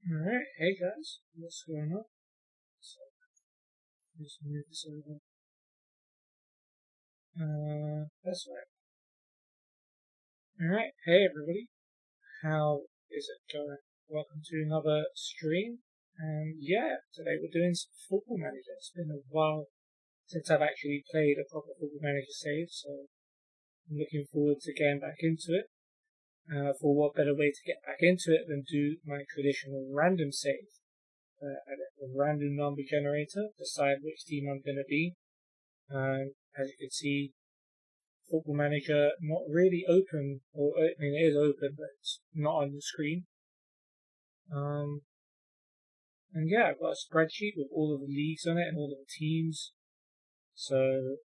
Alright, hey guys, what's going on? So, just move this over. That's right. Alright, hey everybody, how is it going? Welcome to another stream, and yeah, today we're doing some Football Manager. It's been a while since I've actually played a proper Football Manager save, so I'm looking forward to getting back into it. For what better way to get back into it than do my traditional random save? I get a random number generator, decide which team I'm going to be. As you can see, Football Manager not really open, or I mean it is open, but it's not on the screen. And yeah, I've got a spreadsheet with all of the leagues on it and all of the teams. So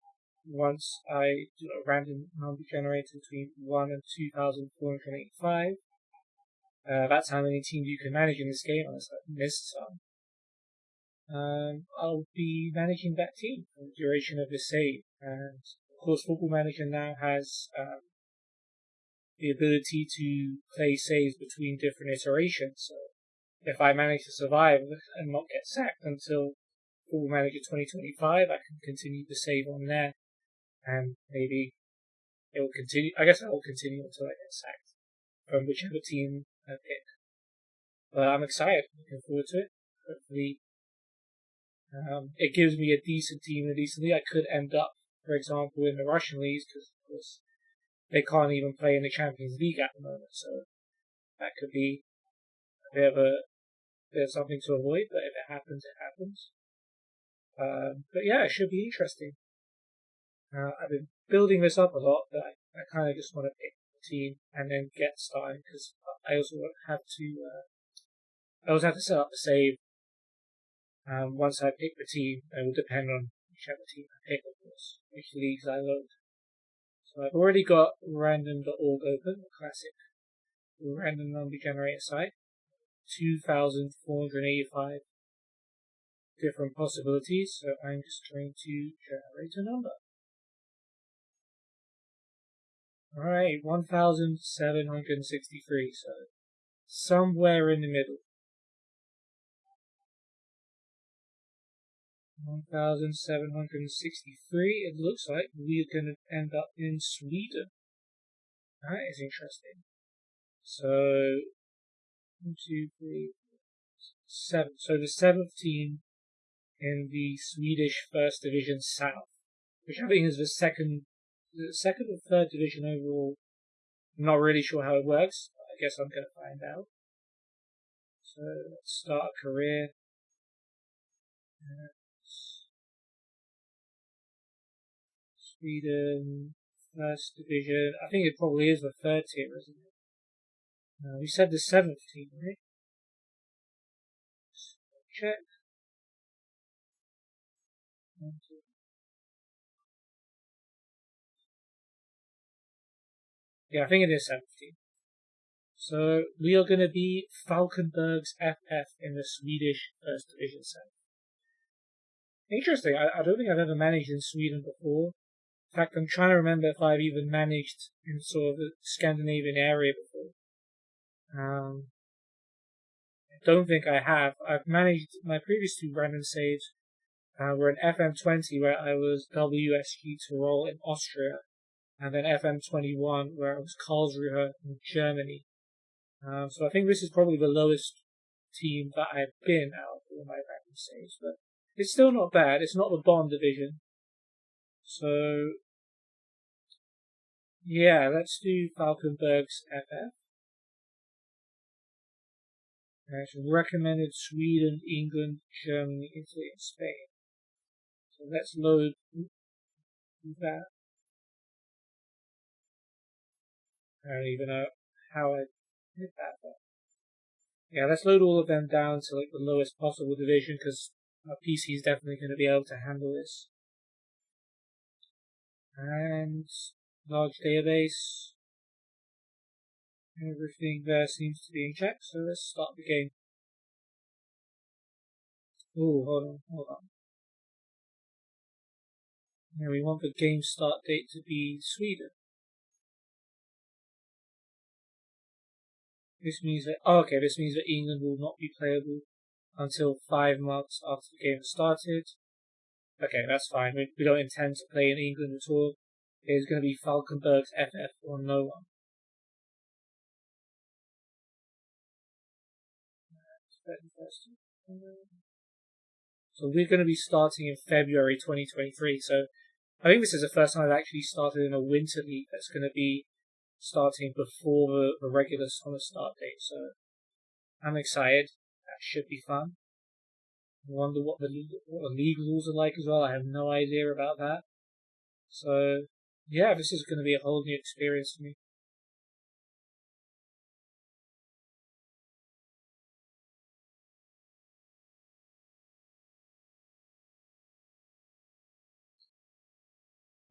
once I do a random number generator between 1 and 2,485, that's how many teams you can manage in this game, unless I missed some. I'll be managing that team for the duration of this save. And of course, Football Manager now has the ability to play saves between different iterations. So if I manage to survive and not get sacked until Football Manager 2025, I can continue to save on there. And maybe it will continue. I guess I will continue until I get sacked from whichever team I pick. But I'm excited, looking forward to it. Hopefully, it gives me a decent team and a decent league. I could end up, for example, in the Russian leagues, because of course they can't even play in the Champions League at the moment. So that could be a bit of something to avoid. But if it happens, it happens. But yeah, it should be interesting. I've been building this up a lot, but I kind of just want to pick the team and then get started, because I also have to set up the save. Once I pick the team, it will depend on whichever team I pick, of course, which leagues I load. So I've already got random.org open, the classic random number generator site. 2,485 different possibilities, so I'm just going to generate a number. Alright, 1,763, so somewhere in the middle. 1,763, it looks like we're going to end up in Sweden. That is interesting. So, 1, 2, 3, 7. So the 7th team in the Swedish First Division South, which I think is the second or third division overall. I'm not really sure how it works. I guess I'm going to find out. So let's start a career. Sweden First Division. I think it probably is the third tier, isn't it? We said the 7th team, right? Check. Yeah, I think it is 7th team. So we are going to be Falkenbergs FF in the Swedish First Division South. Interesting. I don't think I've ever managed in Sweden before. In fact, I'm trying to remember if I've even managed in sort of the Scandinavian area before. I don't think I have. I've managed my previous 2 random saves were in FM20, where I was WSG Tyrol in Austria, and then FM21, where I was Karlsruhe in Germany. So I think this is probably the lowest team that I've been out of all my random saves, but it's still not bad. It's not the Bond division. So, yeah, let's do Falkenbergs FF. It's recommended Sweden, England, Germany, Italy, and Spain. So let's load that. I don't even know how I did that, but yeah, let's load all of them down to like the lowest possible division, because our PC is definitely going to be able to handle this. And large database. Everything there seems to be in check, so let's start the game. Oh, hold on. Yeah, we want the game start date to be Sweden. This means that this means that England will not be playable until 5 months after the game has started. Okay, that's fine. We don't intend to play in England at all. It's going to be Falkenbergs FF or no one. So we're going to be starting in February 2023. So I think this is the first time I've actually started in a winter league that's going to be starting before the regular summer start date. So I'm excited. That should be fun. I wonder what the league rules are like as well. I have no idea about that. So yeah, this is going to be a whole new experience for me.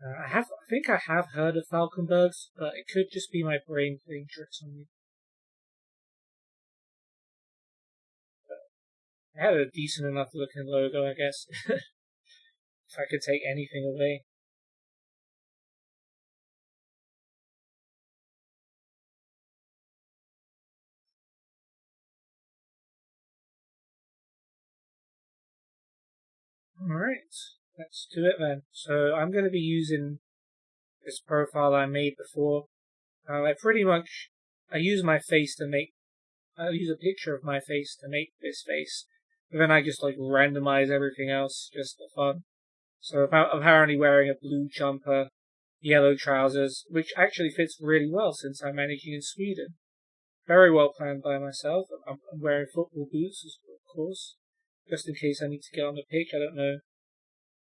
I think I have heard of Falkenbergs, but it could just be my brain playing tricks on me. It had a decent enough looking logo, I guess. If I could take anything away. Alright, let's do it then. So I'm going to be using this profile I made before. I use my face to make, I use a picture of my face to make this face, but then I just randomize everything else just for fun. So apparently wearing a blue jumper, yellow trousers, which actually fits really well since I'm managing in Sweden. Very well planned by myself. I'm wearing football boots, of course, just in case I need to get on the pitch. I don't know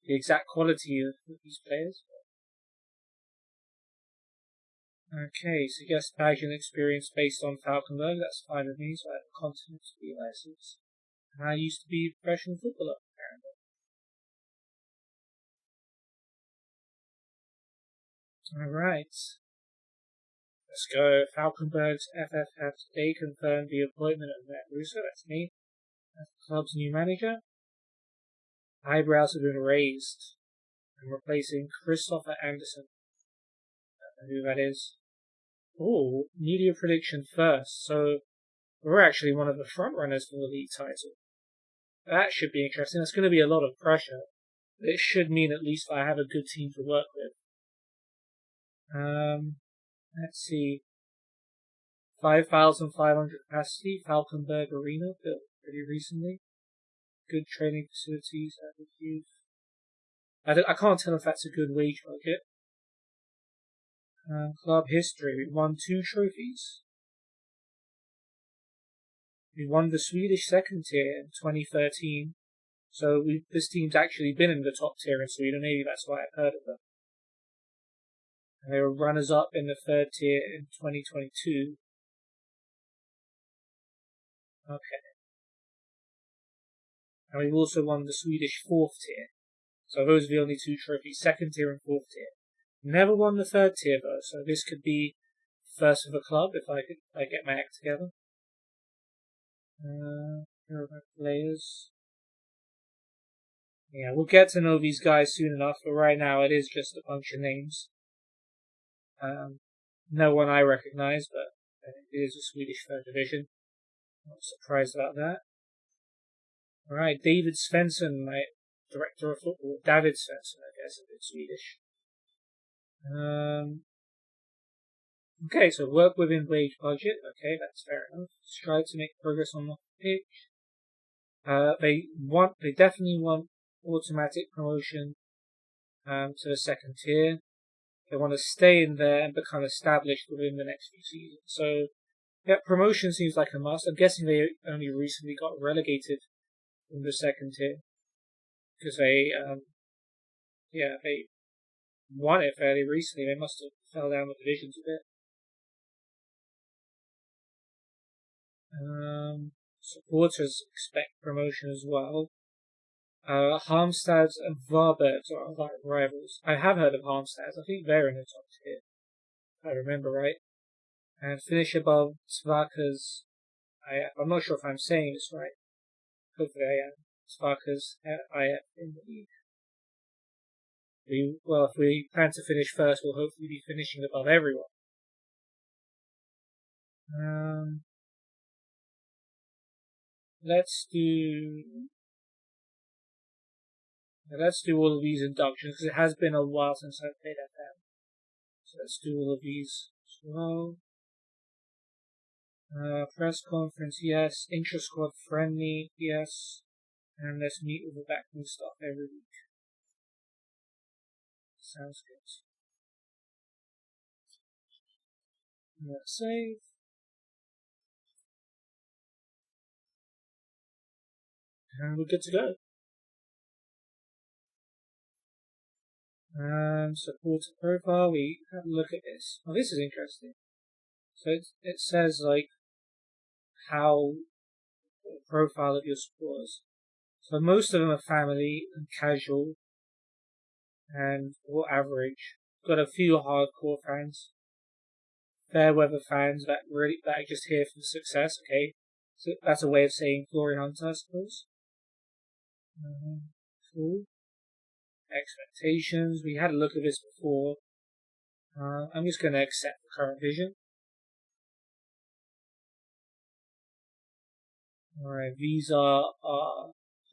the exact quality of these players. Okay, so guest badge and experience based on Falkenberg, that's fine with me, so I have a continent to be licensed. And I used to be a professional footballer, apparently. Alright. Let's go. Falkenbergs FF have today confirmed the appointment of Matt Russo, that's me, as the club's new manager. Eyebrows have been raised. I'm replacing Christopher Anderson. I don't know who that is. Oh, media prediction first. So we're actually one of the front runners for the league title. That should be interesting. That's going to be a lot of pressure. But it should mean at least I have a good team to work with. Let's see. 5,500 capacity, Falkenberg Arena, built pretty recently. Good training facilities, average youth. I can't tell if that's a good wage budget. Club history, we won 2 trophies. We won the Swedish second tier in 2013. So this team's actually been in the top tier in Sweden, maybe that's why I've heard of them. And they were runners-up in the third tier in 2022. Okay. And we've also won the Swedish fourth tier. So those are the only 2 trophies, second tier and fourth tier. Never won the third tier though, so this could be first for the club if I get my act together. Here are my players. Yeah, we'll get to know these guys soon enough, but right now it is just a bunch of names. No one I recognize, but it is a Swedish third division. Not surprised about that. Alright, David Svensson, my director of football. David Svensson, I guess, if it's Swedish. Okay, so work within wage budget. Okay, that's fair enough. Strive to make progress on the pitch. They definitely want automatic promotion to the second tier. They want to stay in there and become established within the next few seasons. So, yeah, promotion seems like a must. I'm guessing they only recently got relegated from the second tier because they won it fairly recently. They must have fell down the divisions a bit. Supporters expect promotion as well. Halmstads and Varbergs are our rivals. I have heard of Halmstads. I think they're in the top tier, if I remember right. And finish above Svarkas. I'm not sure if I'm saying this right. Hopefully I am. Svarkas IF in the league. If we plan to finish first, we'll hopefully be finishing above everyone. let's do all of these inductions because it has been a while since I've played FM. So let's do all of these as well. Press conference, yes. Intra-squad friendly, yes. And let's meet with the backroom staff every week. Sounds good. Let's save. And we're good to go. Supporter profile, we have a look at this. Oh, this is interesting. So it says like how the profile of your supporters. So most of them are family and casual and or average. Got a few hardcore fans, fair weather fans that are just here for the success. Okay, so that's a way of saying glory hunter, I suppose. Cool. Expectations. We had a look at this before. I'm just going to accept the current vision. Alright, these are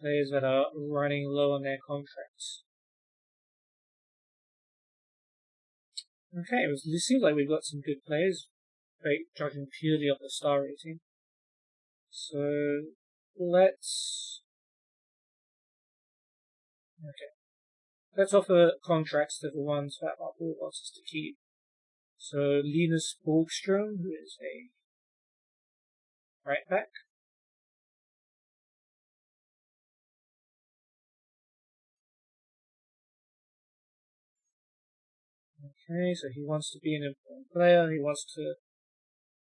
players that are running low on their contracts. Okay, it seems like we've got some good players, judging purely off the star rating. So, let's offer contracts to the ones that our board wants us to keep. So, Linus Borgström, who is a right back. Okay, so he wants to be an important player, he wants to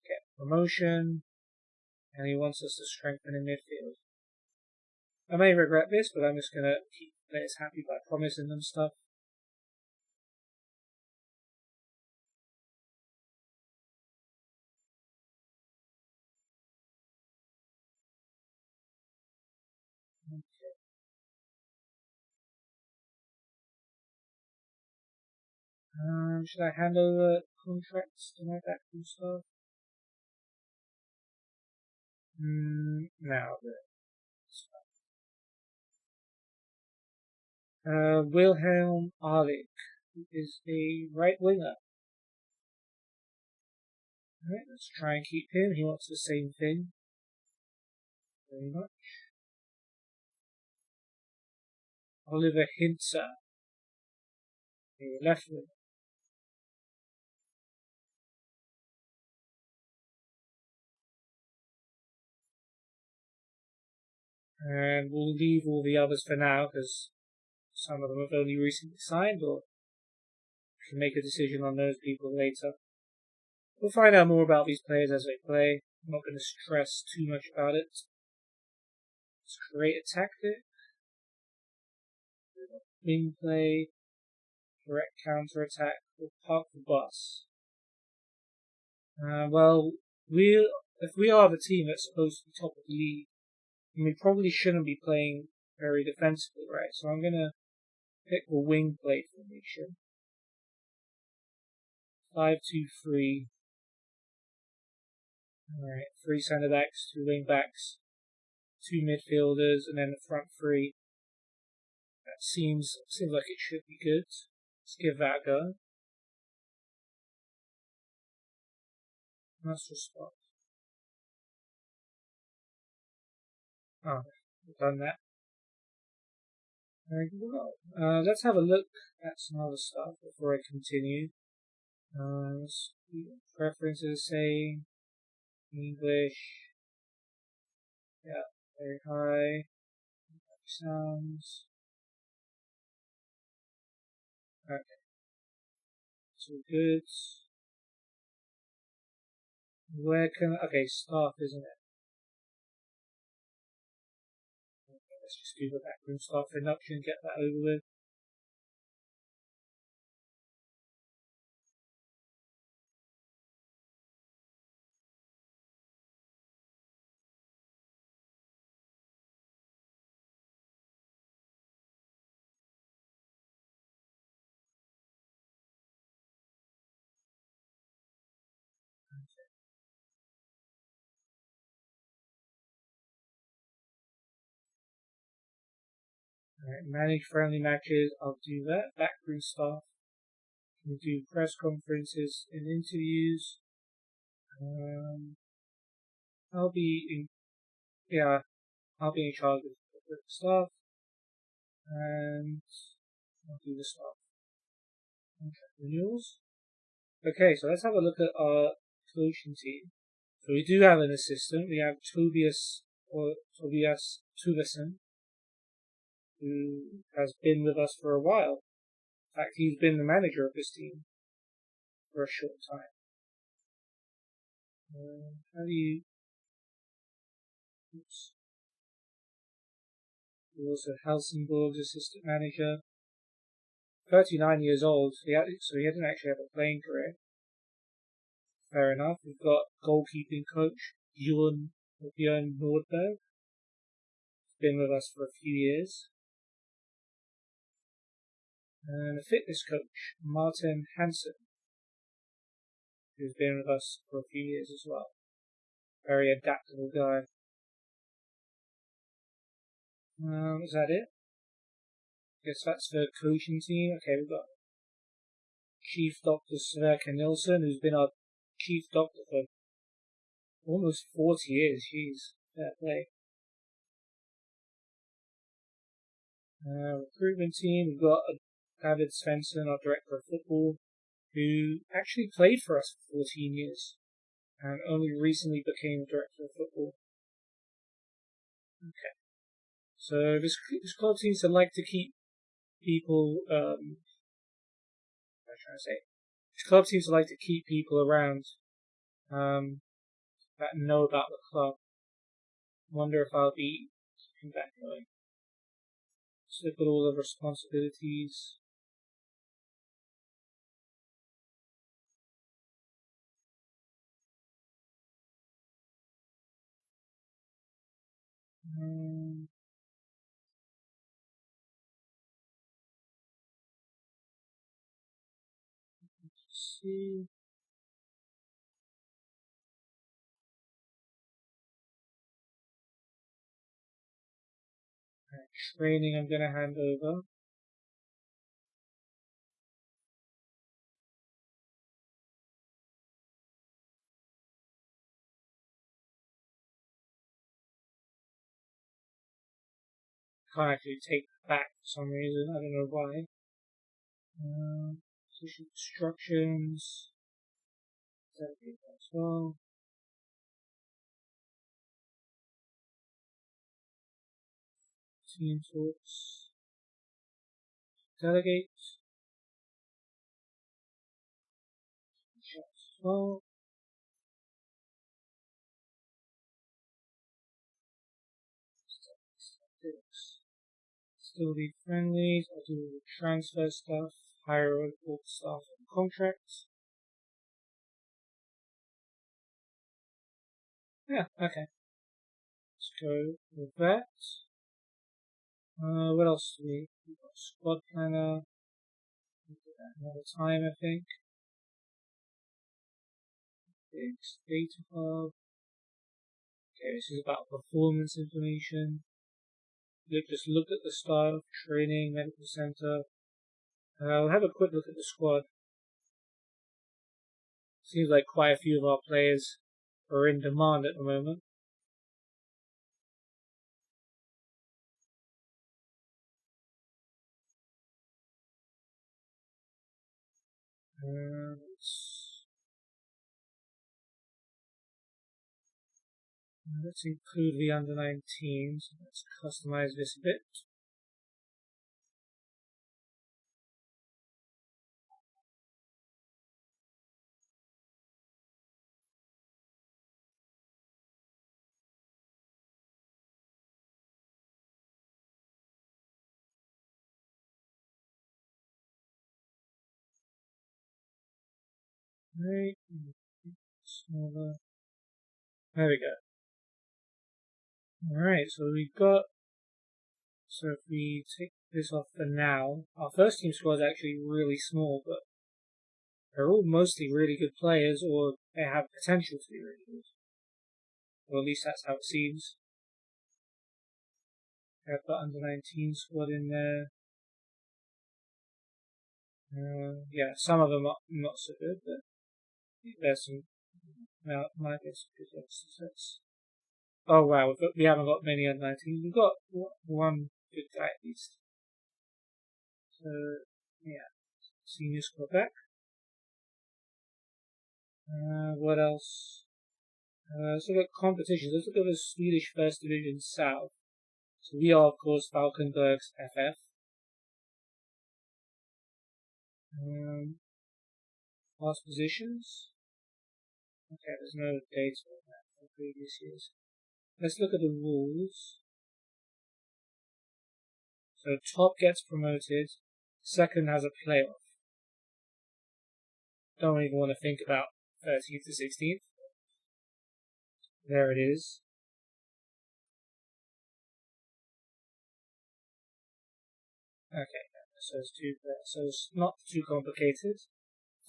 get promotion, and he wants us to strengthen in midfield. I may regret this, but I'm just going to keep players happy by promising them stuff. Okay. Should I hand over contracts to my backroom staff? No, Wilhelm Arlich, who is a right winger. Alright, let's try and keep him. He wants the same thing. Very much. Oliver Hintzer, a left winger. And we'll leave all the others for now because some of them have only recently signed, or we can make a decision on those people later. We'll find out more about these players as they play. I'm not going to stress too much about it. Let's create a tactic. Wing play. Direct counter attack. We'll park the bus. Well, if we are the team that's supposed to be top of the league, then we probably shouldn't be playing very defensively, right? So I'm going to pick the wing play formation. 5-2-3. Alright, 3 centre backs, 2 wing backs, 2 midfielders, and then the front 3. That seems like it should be good. Let's give that a go. Let's just stop. Oh, we've done that. Very well. Let's have a look at some other stuff before I continue. Preferences say English. Yeah, very high. Sounds. Okay. So good. Okay, staff, isn't it? Okay, let's just do the backroom staff induction, get that over with. Alright, manage friendly matches. I'll do that. Backroom stuff. Can do press conferences and interviews. I'll be in charge of the stuff, and I'll do the stuff. Contract renewals. Okay, so let's have a look at our coaching team. So we do have an assistant. We have Tobias Tuvesen, who has been with us for a while. In fact, he's been the manager of this team for a short time. We're also Helsingborg's assistant manager. 39 years old, so he didn't actually have a playing career. Fair enough. We've got goalkeeping coach Björn Nordberg. He's been with us for a few years. And a fitness coach, Martin Hansen, who's been with us for a few years as well. Very adaptable guy. Is that it? Guess that's the coaching team. Okay, we've got Chief Dr. Sverker Nilsson, who's been our Chief Doctor for almost 40 years. Jeez, fair play. Recruitment team, we've got David Svensson, our Director of Football, who actually played for us for 14 years and only recently became Director of Football. Okay. So this club seems to like to keep people, this club seems to like to keep people around, that know about the club. Wonder if I'll be keeping that going. So look at all the responsibilities. Let's see. Training I'm going to hand over. Can't actually take it back for some reason, I don't know why. Position instructions. Delegate as well. Team talks. Delegate. Shots as well. Still be friendly. I'll do the transfer stuff, hire all staff and contracts. Yeah, okay. Let's go with that. What else do we've got squad planner. We'll do that another time, I think. Data hub. Okay, this is about performance information. Just look at the staff, training, medical center. We'll have a quick look at the squad. Seems like quite a few of our players are in demand at the moment. Let's include the under-19s. Let's customize this a bit. Right, smaller. There we go. Alright, so if we take this off for now, our first team squad is actually really small, but they're all mostly really good players, or they have potential to be really good. Or at least that's how it seems. Have the under-19 squad in there. Yeah, some of them are not so good, but there's some. Might be some good youngsters. Oh wow, we haven't got many under-19s. We've got one good guy at least. So yeah, senior squad back. What else? So we've got competitions. Let's look at the Swedish First Division South. So we are, of course, Falkenbergs FF. Past positions. Okay, there's no data on that for previous years. Let's look at the rules. So top gets promoted. Second has a playoff. Don't even want to think about 13th to 16th. There it is. Okay, so it's not too complicated.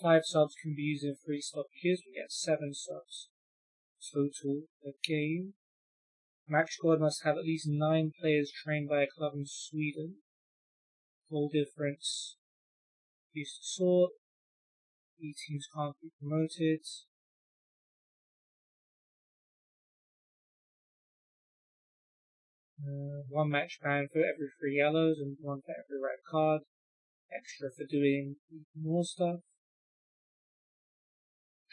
5 subs can be used in 3 stoppages. We get 7 subs total per game. Match squad must have at least 9 players trained by a club in Sweden. Goal difference used to sort. B teams can't be promoted. One match ban for every 3 yellows and 1 for every red card. Extra for doing more stuff.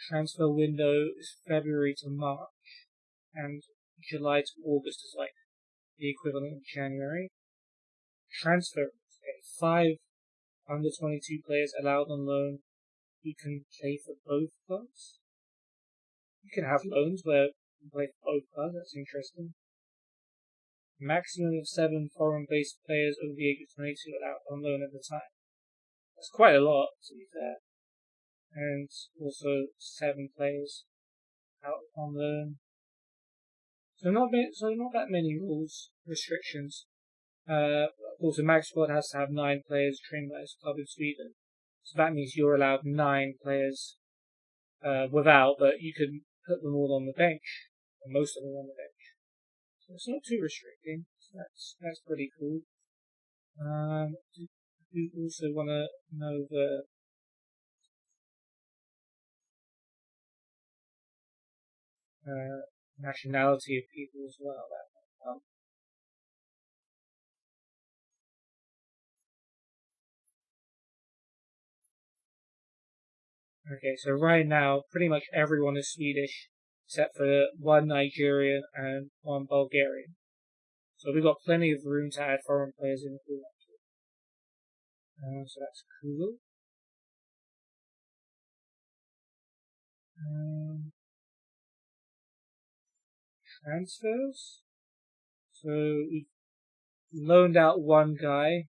Transfer window is February to March, and July to August is like the equivalent of January. Transfer, 5 under 22 players allowed on loan who can play for both clubs. You can have loans where you can play for both clubs, that's interesting. Maximum of 7 foreign-based players over the age of 22 allowed on loan at the time. That's quite a lot, to be fair. And also 7 players out on loan. So not that many rules, restrictions. Of course, a max squad has to have 9 players trained by a club in Sweden. So that means you're allowed 9 players without, but you can put them all on the bench, or most of them on the bench. So it's not too restricting. So that's pretty cool. You also want to know the nationality of people as well. Okay, so right now, pretty much everyone is Swedish, except for 1 Nigerian and 1 Bulgarian. So we've got plenty of room to add foreign players in if we want to. So that's cool. Transfers. So we've loaned out 1 guy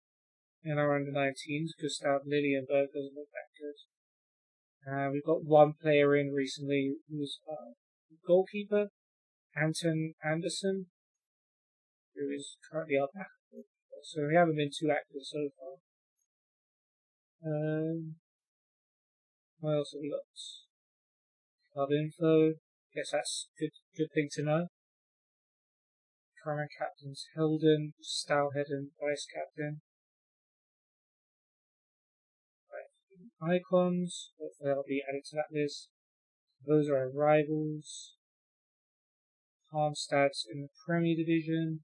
in our under-19s, Gustav Lilienberg doesn't look that good. We've got 1 player in recently who's goalkeeper, Anton Anderson, who is currently our backup goalkeeper. So we haven't been too active so far. What else have we got? Club info. Guess that's good thing to know. Current captains Hilden, Stowhead, vice captain. Right. Icons. Hopefully that'll be added to that list. Those are our rivals. Halmstad's in the Premier Division.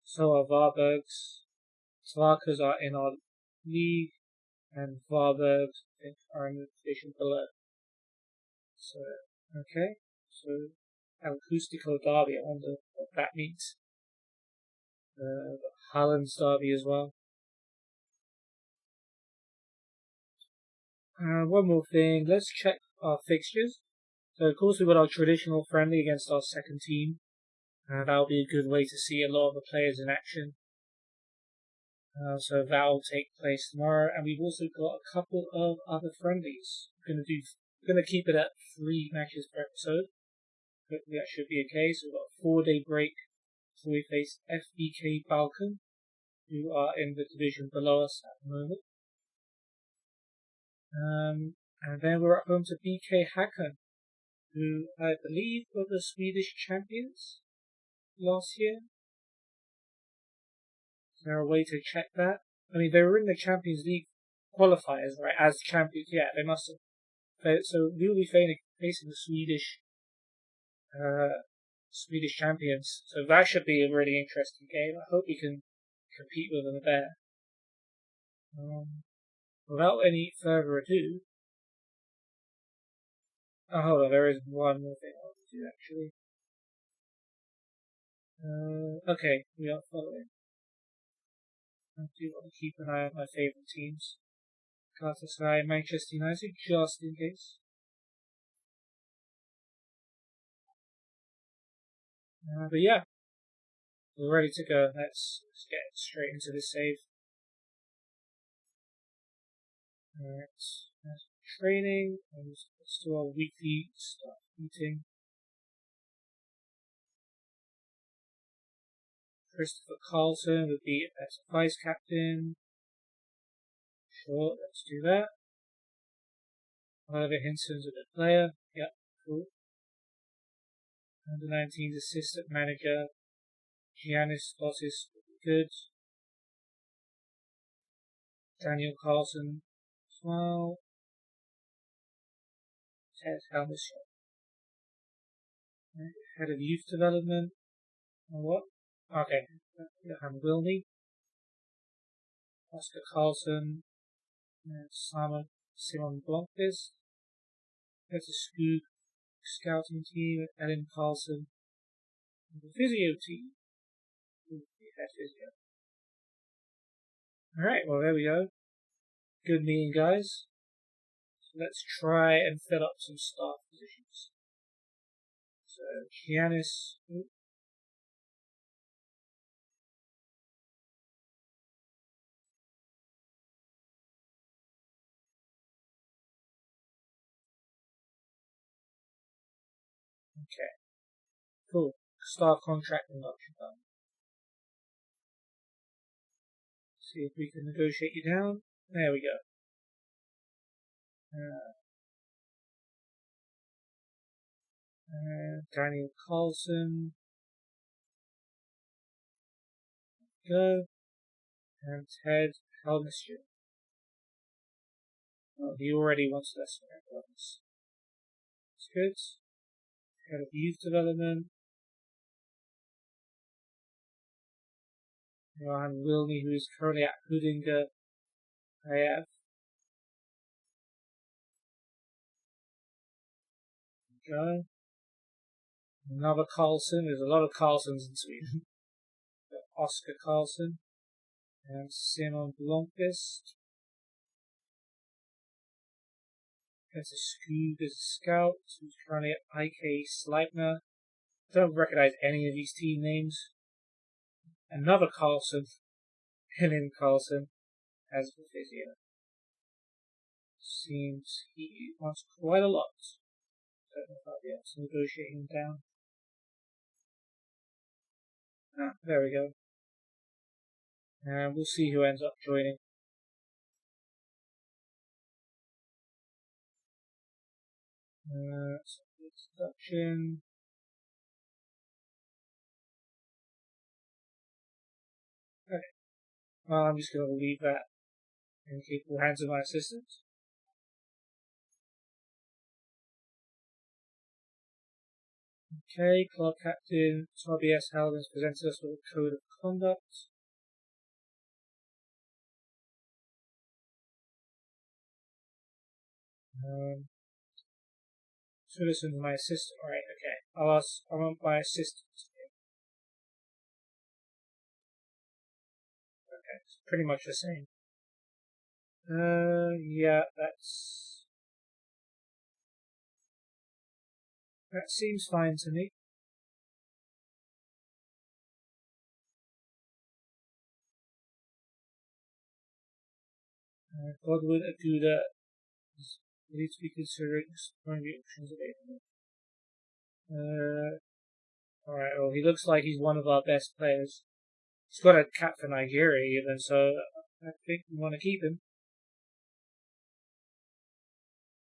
So are Varbergs. Svarkas are in our league. And Varbergs, I think, are in the division below. So, okay. So, Acoustico Derby, I wonder what that means. Halland's Derby as well. One more thing, let's check our fixtures. So, of course, we've got our traditional friendly against our second team. That'll be a good way to see a lot of the players in action. So that'll take place tomorrow, and we've also got a couple of other friendlies. We're gonna keep it at 3 matches per episode. Hopefully that should be okay. So we've got a 4-day break before we face FBK Balkan, who are in the division below us at the moment. And then we're at home to BK Häcken, who I believe were the Swedish champions last year. Is there a way to check that? I mean, they were in the Champions League qualifiers, right? As champions, yeah, they must have. So we will be facing the Swedish champions. So that should be a really interesting game. I hope we can compete with them there. Without any further ado, hold on, there is one more thing I want to do actually. Okay, we are following. I do want to keep an eye on my favourite teams. Galatasaray and Manchester United, just in case. But yeah, we're ready to go. Let's get straight into this save. Alright, training, and let's do our weekly staff meeting. Christopher Carlson would be as vice captain. Sure, let's do that. Oliver Hinson's a good player. Yep, cool. Under 19's assistant manager, Giannis Lossis would be good. Daniel Carlson as well. Ted Helmershot. Head of youth development. Or what? Okay. Johan Wilney. Oscar Carlson. Simon Blomqvist. There's a Scoop scouting team, Ellen Carlson. And the physio team. Head physio. Alright, well there we go. Good meeting, guys. So let's try and fill up some staff positions. So Giannis. Okay. Cool. Staff contract induction done. See if we can negotiate you down. There we go. Daniel Carlson. Go. And Ted Helmershot. Oh, he already wants less than others. That's good. Head of youth development. Johan Wilney, who is currently at Hudinger. I have. Go. Another Carlson. There's a lot of Carlsons in Sweden. Oscar Carlson. And Simon Blomqvist. There's a Scoob, there's a Scout, who's currently at IK Sleipner. Don't recognize any of these team names. Another Carlson, Helen Carlson, as the physio. Seems he wants quite a lot. Don't know if I'll be able to negotiate him down. There we go. And we'll see who ends up joining. Introduction. Okay. Well, I'm just going to leave that in capable hands of my assistant. Okay, club captain Tobias Haldens presented us with a code of conduct. So listen to my assistant, right? Okay, I want my assistant. Okay, it's pretty much the same. Yeah, that seems fine to me. Godwin Aguda is ready to be considering exploring the options available. Alright, well, he looks like he's one of our best players. He's got a cap for Nigeria even, so I think we want to keep him.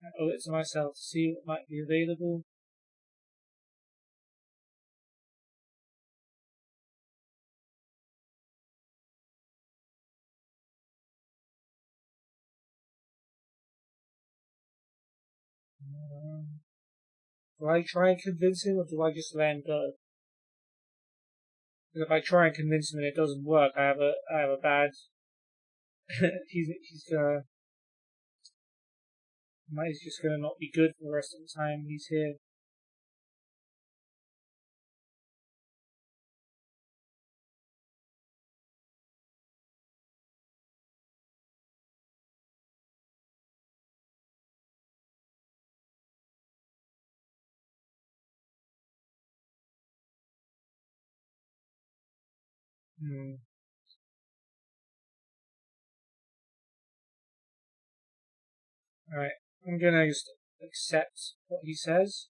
I owe it to myself to see what might be available. Do I try and convince him, or do I just let him go? Because if I try and convince him and it doesn't work, I have a bad. he's gonna. He's just gonna not be good for the rest of the time he's here. Alright, I'm gonna just accept what he says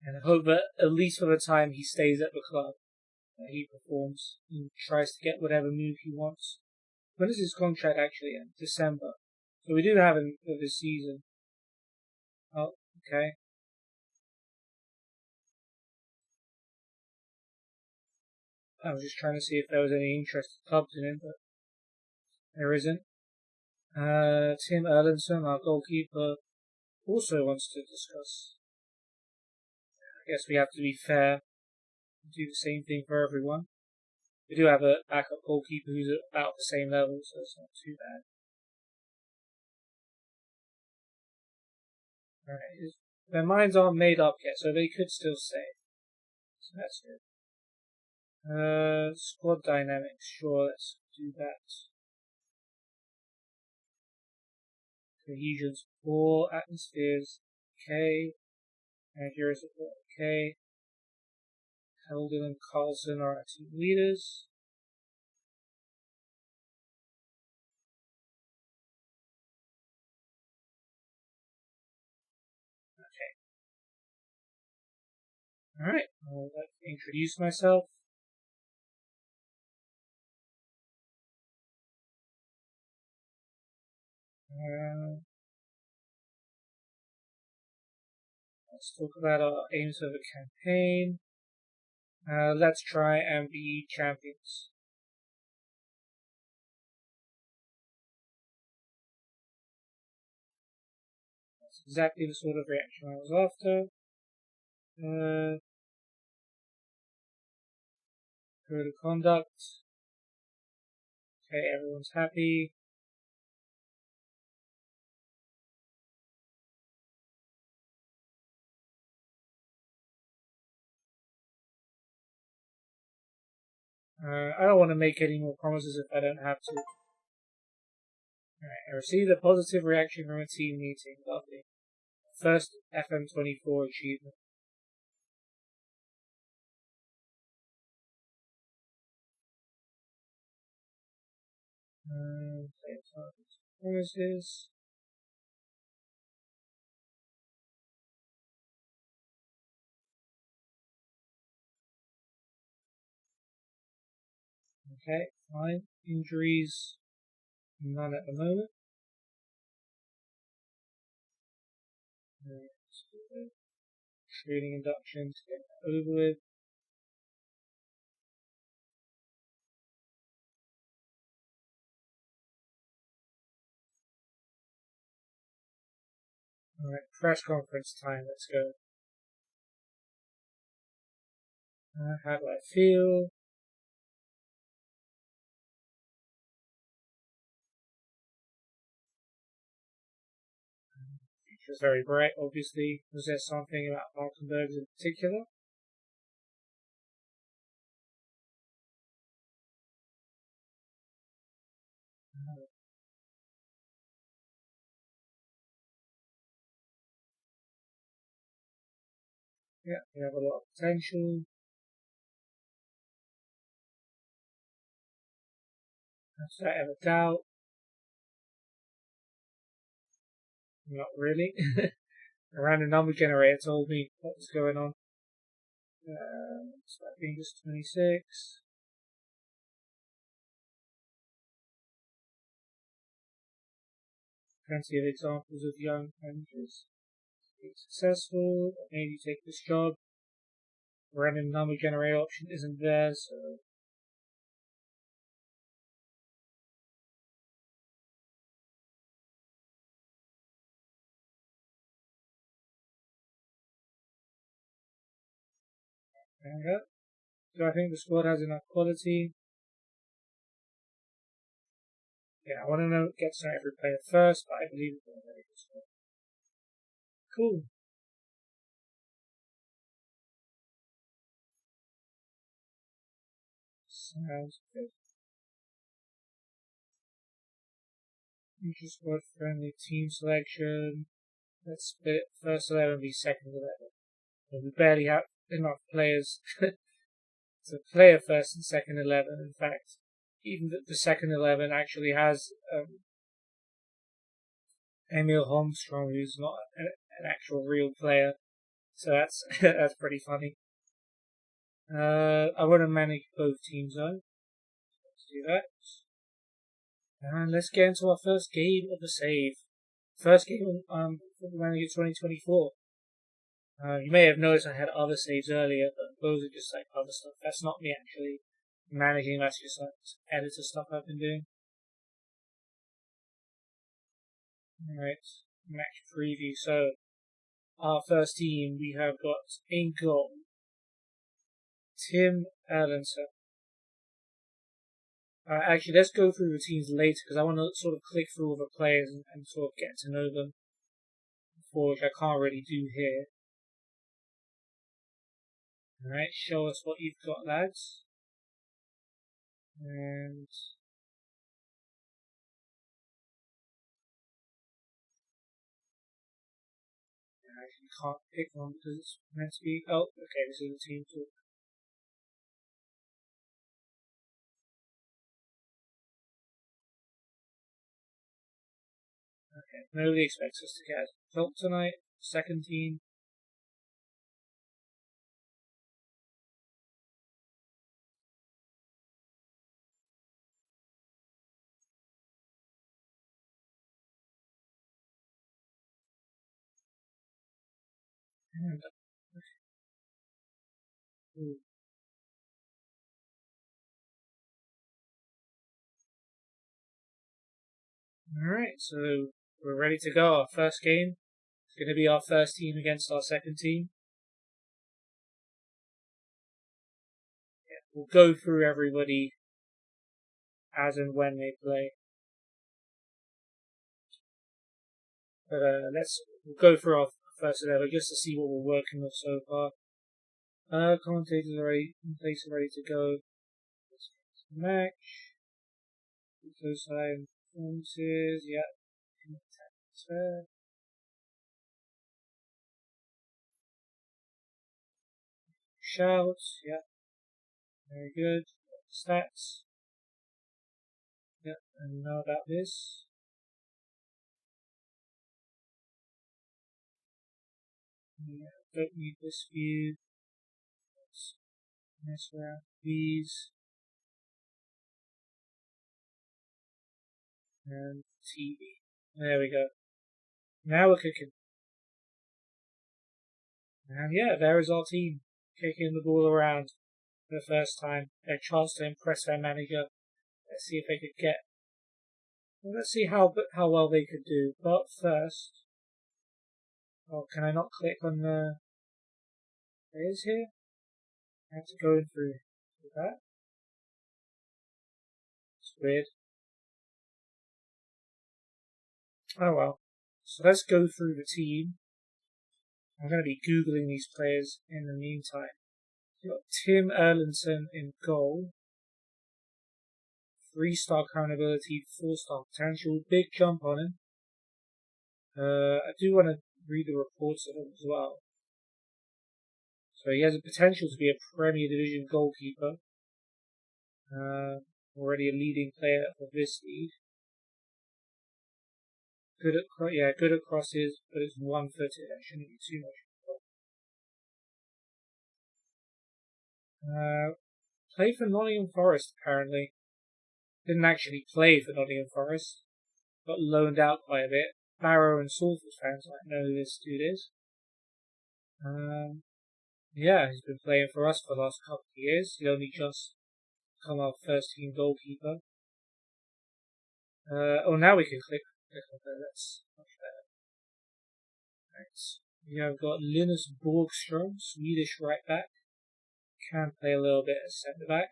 and hope that at least for the time he stays at the club, that he performs and tries to get whatever move he wants. When does his contract actually end? December. So we do have him for this season. Oh, okay. I was just trying to see if there was any interested clubs in him, but there isn't. Tim Erlandson, our goalkeeper, also wants to discuss. I guess we have to be fair and do the same thing for everyone. We do have a backup goalkeeper who's at about the same level, so it's not too bad. Alright, their minds aren't made up yet, so they could still stay. So that's good. Squad dynamics, sure, let's do that. Cohesion support, atmospheres, okay. Managerial support, okay. Helden and Carlson are our team leaders. Okay. Alright, I'll introduce myself. Let's talk about our aims of the campaign. Let's try and be champions. That's exactly the sort of reaction I was after. Code of conduct. Okay, everyone's happy. I don't want to make any more promises if I don't have to. Alright, I received a positive reaction from a team meeting. Lovely. First FM24 achievement. Play targets. Promises. Okay, fine. Injuries. None at the moment. Training induction to get that over with. Alright, press conference time, let's go. How do I feel? Future's very bright, obviously. Was there something about Falkenbergs in particular? Yeah, we have a lot of potential. Should I ever doubt? Not really. A random number generator told me what was going on. So that being just 26. Plenty of examples of young managers being successful, that maybe take this job. A random number generator option isn't there, so There we go. Do I think the squad has enough quality? Yeah, I want to get to know every player first, but I believe we've got a very good squad. Cool. Sounds good. Future squad friendly team selection. Let's split first 11 v second 11. We barely have enough players to play a first and second 11. In fact, even the second 11 actually has Emil Holmstrom, who's not an actual real player. So that's that's pretty funny. I want to manage both teams though. Let's do that. And let's get into our first game of the save. First game on Football Manager 2024. You may have noticed I had other saves earlier, but those are just like other stuff. That's not me actually managing, that's just like editor stuff I've been doing. Alright, match preview. So, our first team, we have got in goal, Tim Erlandson. Actually, let's go through the teams later because I want to sort of click through all the players and sort of get to know them before, which I can't really do here. Alright, show us what you've got, lads. And I actually can't pick one because it's meant to be. Oh, okay, this is the team talk. Okay, nobody expects us to get a result tonight. Second team. And alright, so we're ready to go. Our first game. It's going to be our first team against our second team. Yeah, we'll go through everybody as and when they play. But we'll go through our first 11 just to see what we're working with so far. Commentators are ready in place, ready to go. Match. Close line performances, yeah. Transfer. Shouts, yeah. Very good. Stats. Yep, and you know about this. Yeah, don't need this view. Let's mess around with these. And TV. There we go. Now we're cooking. And yeah, there is our team. Kicking the ball around for the first time. Their chance to impress their manager. Let's see if they could get. Well, let's see how well they could do. But first, oh, can I not click on the players here? I have to go in through that. It's weird. Oh well. So let's go through the team. I'm going to be Googling these players in the meantime. We've got Tim Erlandson in goal. 3-star current ability, 4-star potential. Big jump on him. I do want to read the reports of him as well. So he has a potential to be a Premier Division goalkeeper. Already a leading player of this league. Good at crosses, but it's one-footed. That shouldn't be too much. Played for Nottingham Forest apparently. Didn't actually play for Nottingham Forest. Got loaned out quite a bit. Barrow and Salford fans might know who this dude is. Yeah, he's been playing for us for the last couple of years. He only just become our first team goalkeeper. Now we can click on that. That's much better. Right. We have got Linus Borgström, Swedish right back. can play a little bit as centre back.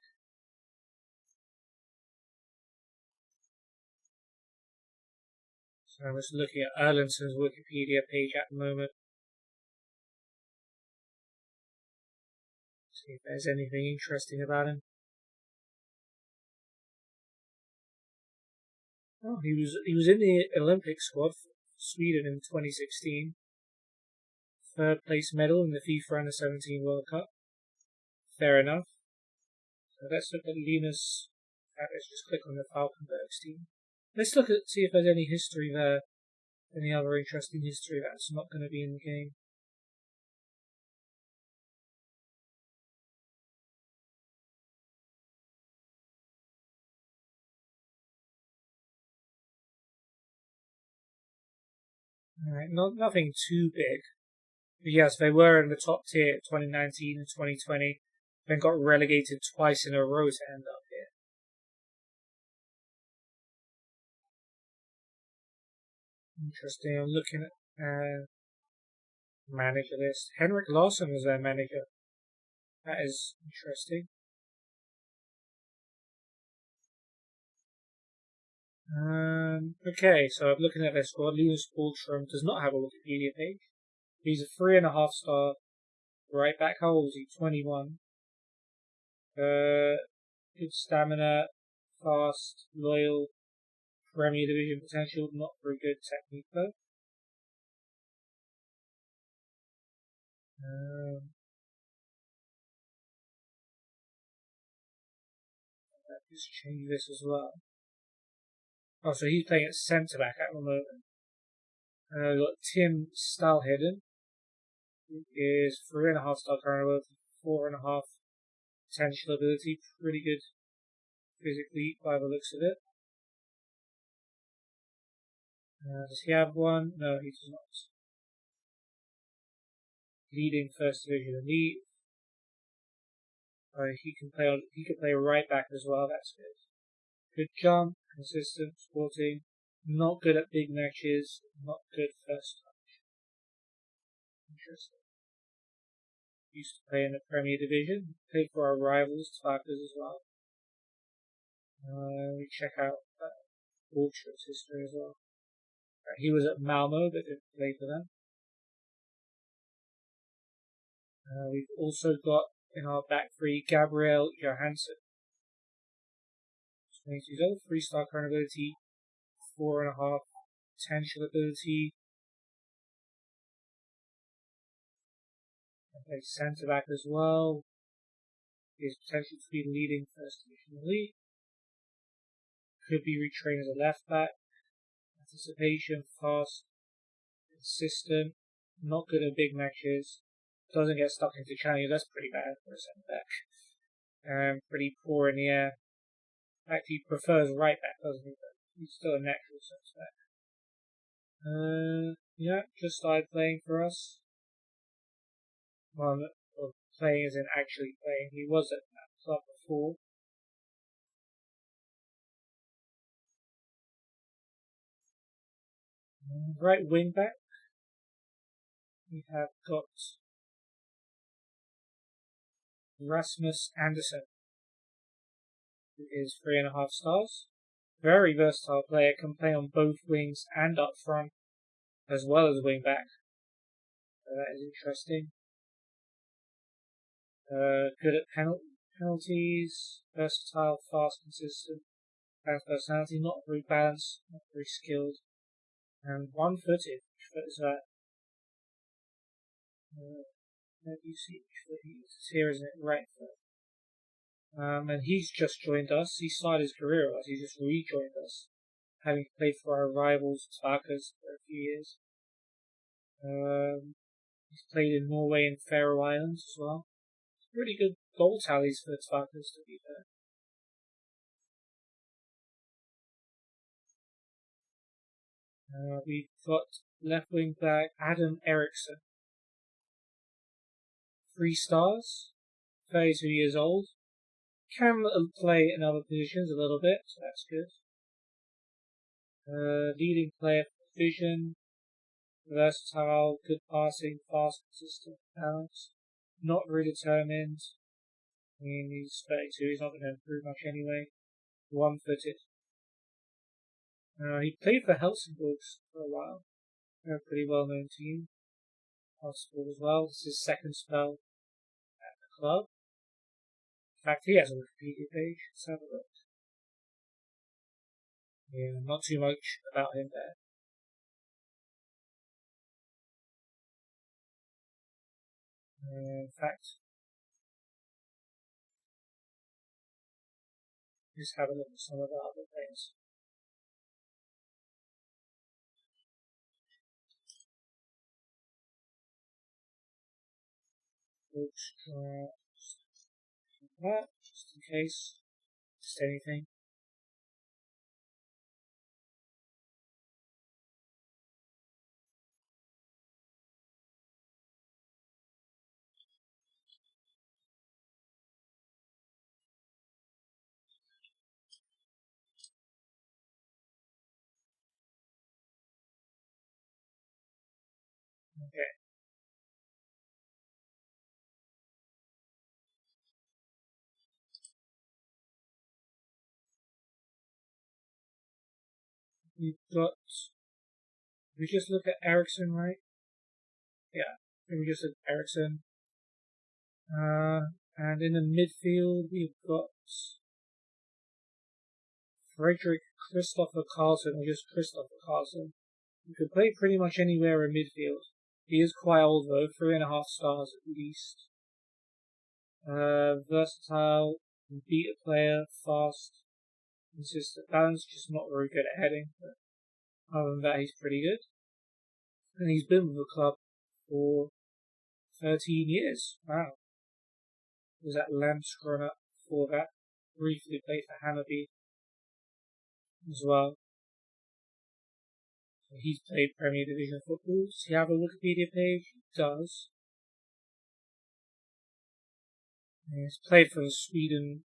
So I'm just looking at Erlington's Wikipedia page at the moment. See if there's anything interesting about him. Oh, he was in the Olympic squad for Sweden in 2016. Third place medal in the FIFA Under-17 World Cup. Fair enough. So let's look at Linus. Let's just click on the Falkenbergs team. Let's see if there's any history there. Any other interesting history that's not going to be in the game. Alright, nothing too big. But yes, they were in the top tier 2019 and 2020, then got relegated twice in a row to end up here. Interesting. I'm looking at manager list. Henrik Larsson was their manager. That is interesting. Okay, so I'm looking at their squad. Linus Borgström does not have a Wikipedia page. He's a 3.5 star right back. How old is he? 21. Good stamina, fast, loyal, Premier Division potential, not very good technique though. Let's change this as well. Oh, so he's playing at centre back at the moment. We've got Tim Stalheden, who is 3.5 star current ability, 4.5 potential ability, pretty good physically by the looks of it. Does he have one? No, he does not. Leading first division elite. He can play right back as well. That's good. Good jump, consistent, sporting. Not good at big matches. Not good first touch. Interesting. Used to play in the Premier Division. Played for our rivals, Sparkers as well. We check out Borgström's history as well. He was at Malmo, but didn't play for them. We've also got in our back three Gabriel Johansson. 22 years old, 3-star current ability, 4.5 potential ability. And plays centre back as well. He has potential to be leading first division elite. Could be retrained as a left back. Anticipation, fast, consistent, not good at big matches. Doesn't get stuck into channels. That's pretty bad for a centre back. Pretty poor in the air. Actually prefers right back, doesn't he? But he's still a natural centre back. Yeah, just started playing for us. Well, playing as in actually playing. He was at that club before. Right wing back. We have got Rasmus Andersson, who is 3.5 stars. Very versatile player, can play on both wings and up front, as well as wing back. So that is interesting. Good at penalties, versatile, fast, consistent, has personality, not very balanced, not very skilled, and one-footed. Which foot is that? Where do you see which foot he is? It's here, isn't it? Right foot. And he's just joined us. He started his career with us. He just rejoined us, having played for our rivals, Sparkers, for a few years. He's played in Norway and Faroe Islands as well. Pretty good goal tallies for the Sparkers, to be fair. We've got left wing back Adam Eriksson. 3 stars, 32 years old. Can play in other positions a little bit, so that's good. Leading player for vision, versatile, good passing, fast, consistent, balance. Not very determined. I mean, he's 32, he's not going to improve much anyway. One-footed. He played for Helsingborgs for a while. They're a pretty well-known team. Helsingborg as well. This is his second spell at the club. In fact, he has a Wikipedia page. Let's have a look. Yeah, not too much about him there. In fact, just have a look at some of the other players. That, just in case. Just anything. Okay. We've got. We just look at Ericsson, right? Yeah. We just look at Ericsson. And in the midfield, we've got Frederick Christopher Carlson, or just Christopher Carlson. He could play pretty much anywhere in midfield. He is quite old though, 3.5 stars at least. Versatile, beat a player, fast, consistent balance, just not very good at heading. But other than that, he's pretty good. And he's been with the club for 13 years. Wow. He was at Landskrona before that. Briefly played for Hammarby as well. So he's played Premier Division football. Does he have a Wikipedia page? He does. And he's played for the Sweden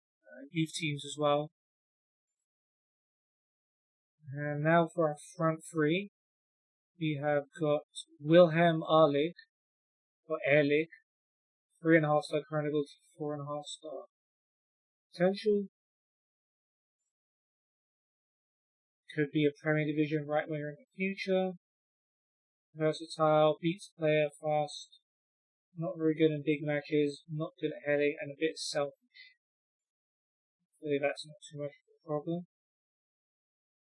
youth teams as well. And now for our front three, we have got Wilhelm Arlig, or Erlig, 3.5 star current ability, 4.5 star potential. Could be a Premier Division right winger in the future. Versatile, beats player, fast, not very good in big matches, not good at heading, and a bit selfish. Hopefully that's not too much of a problem.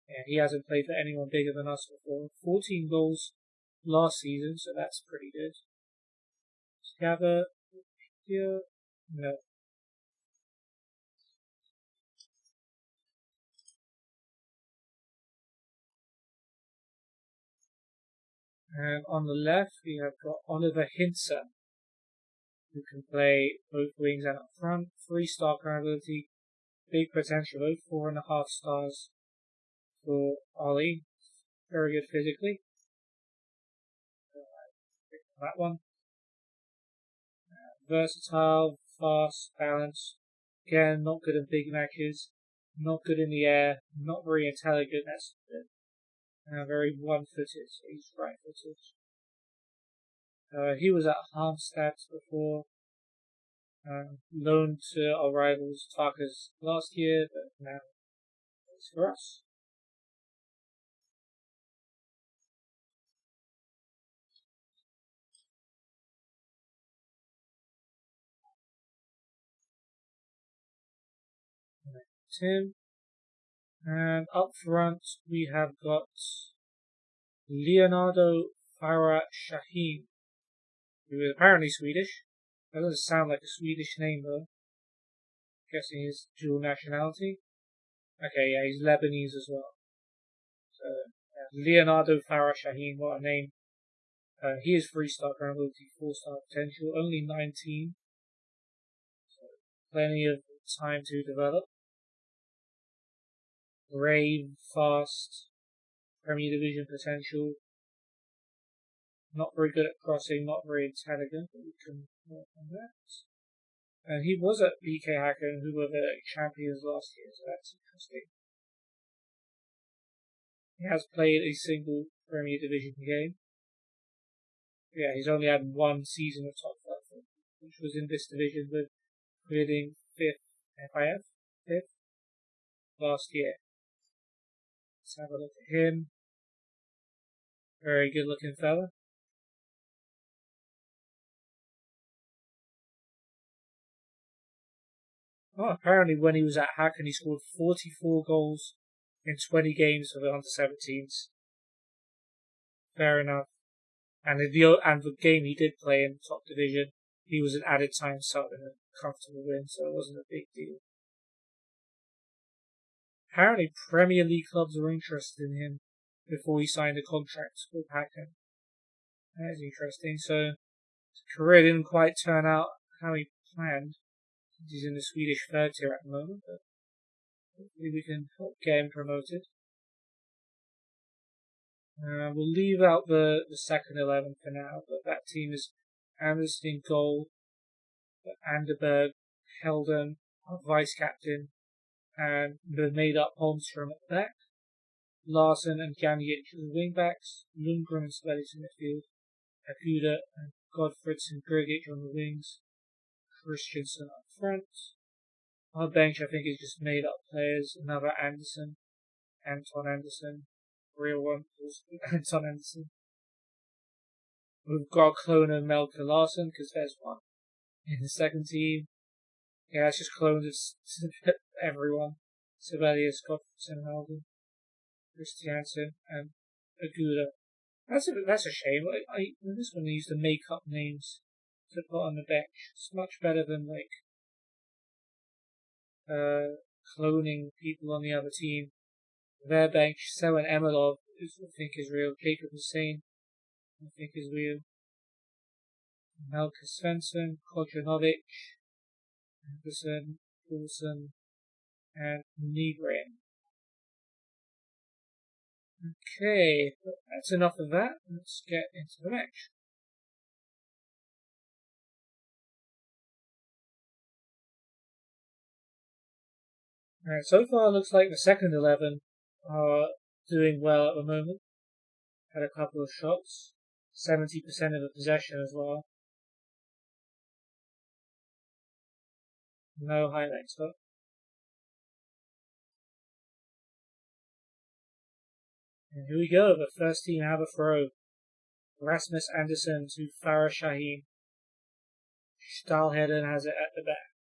Yeah, he hasn't played for anyone bigger than us before. 14 goals last season, so that's pretty good. Scava, here, no. And on the left, we have got Oliver Hintzer, who can play both wings and up front. 3-star current ability, big potential though, 4.5 stars for Ollie. Very good physically. That one. Versatile, fast, balanced. Again, not good in big matches. Not good in the air. Not very intelligent. That's good. Very one-footed. So he's right-footed. He was at Halmstad before. Loaned to our rivals Tarkas last year, but now it's for us. Tim. And up front we have got Leonardo Farah Shaheen, who is apparently Swedish. That doesn't sound like a Swedish name though. Guessing he's dual nationality. Okay, yeah, he's Lebanese as well. So, yeah, Leonardo Farah Shaheen, what a name. He is 3-star current ability, 4-star potential, only 19. So, plenty of time to develop. Brave, fast, Premier Division potential. Not very good at crossing, not very intelligent, but we can work on that. And he was at BK Häcken, who were the champions last year, so that's interesting. He has played a single Premier Division game. Yeah, he's only had one season of top flight, which was in this division with Reading, 5th FIF, 5th last year. Let's have a look at him. Very good looking fella. Oh, apparently when he was at Hacken he scored 44 goals in 20 games for the under-17s. Fair enough. And the game he did play in top division, he was an added time sub in a comfortable win, so it wasn't a big deal. Apparently Premier League clubs were interested in him before he signed a contract with Hacken. That is interesting. So his career didn't quite turn out how he planned. He's in the Swedish third tier at the moment, but hopefully we can help get him promoted. We'll leave out the second 11 for now, but that team is Anderson in goal, Anderberg, Helden, our vice captain, and the made up Holmstrom at the back, Larsson and Ganjic as the wing backs, Lundgren and Svellis in midfield, Akuda and Godfredsen Grgic on the wings, Christensen up front. Our bench, I think, is just made up players. Another Anderson, Anton Anderson, real one, Anton Anderson. We've got clone of Melker Larsson because there's one in the second team. Yeah, it's just cloned everyone. Sibelius, Godfredsen, Halden, Christiansen, and Aguda. That's a shame. I'm just going to use the make up names to put on the bench. It's much better than cloning people on the other team. Their bench, Selin Emelov, I think is real. Jacob Hussein, I think is real. Melker Svensson, Kodjanovic, Anderson, Paulson, and Nygren. Okay, but that's enough of that. Let's get into the match. Alright, so far it looks like the second 11 are doing well at the moment. Had a couple of shots. 70% of the possession as well. No highlights though. And here we go, the first team have a throw. Rasmus Andersen to Farah Shaheen. Stahlheden has it at the back.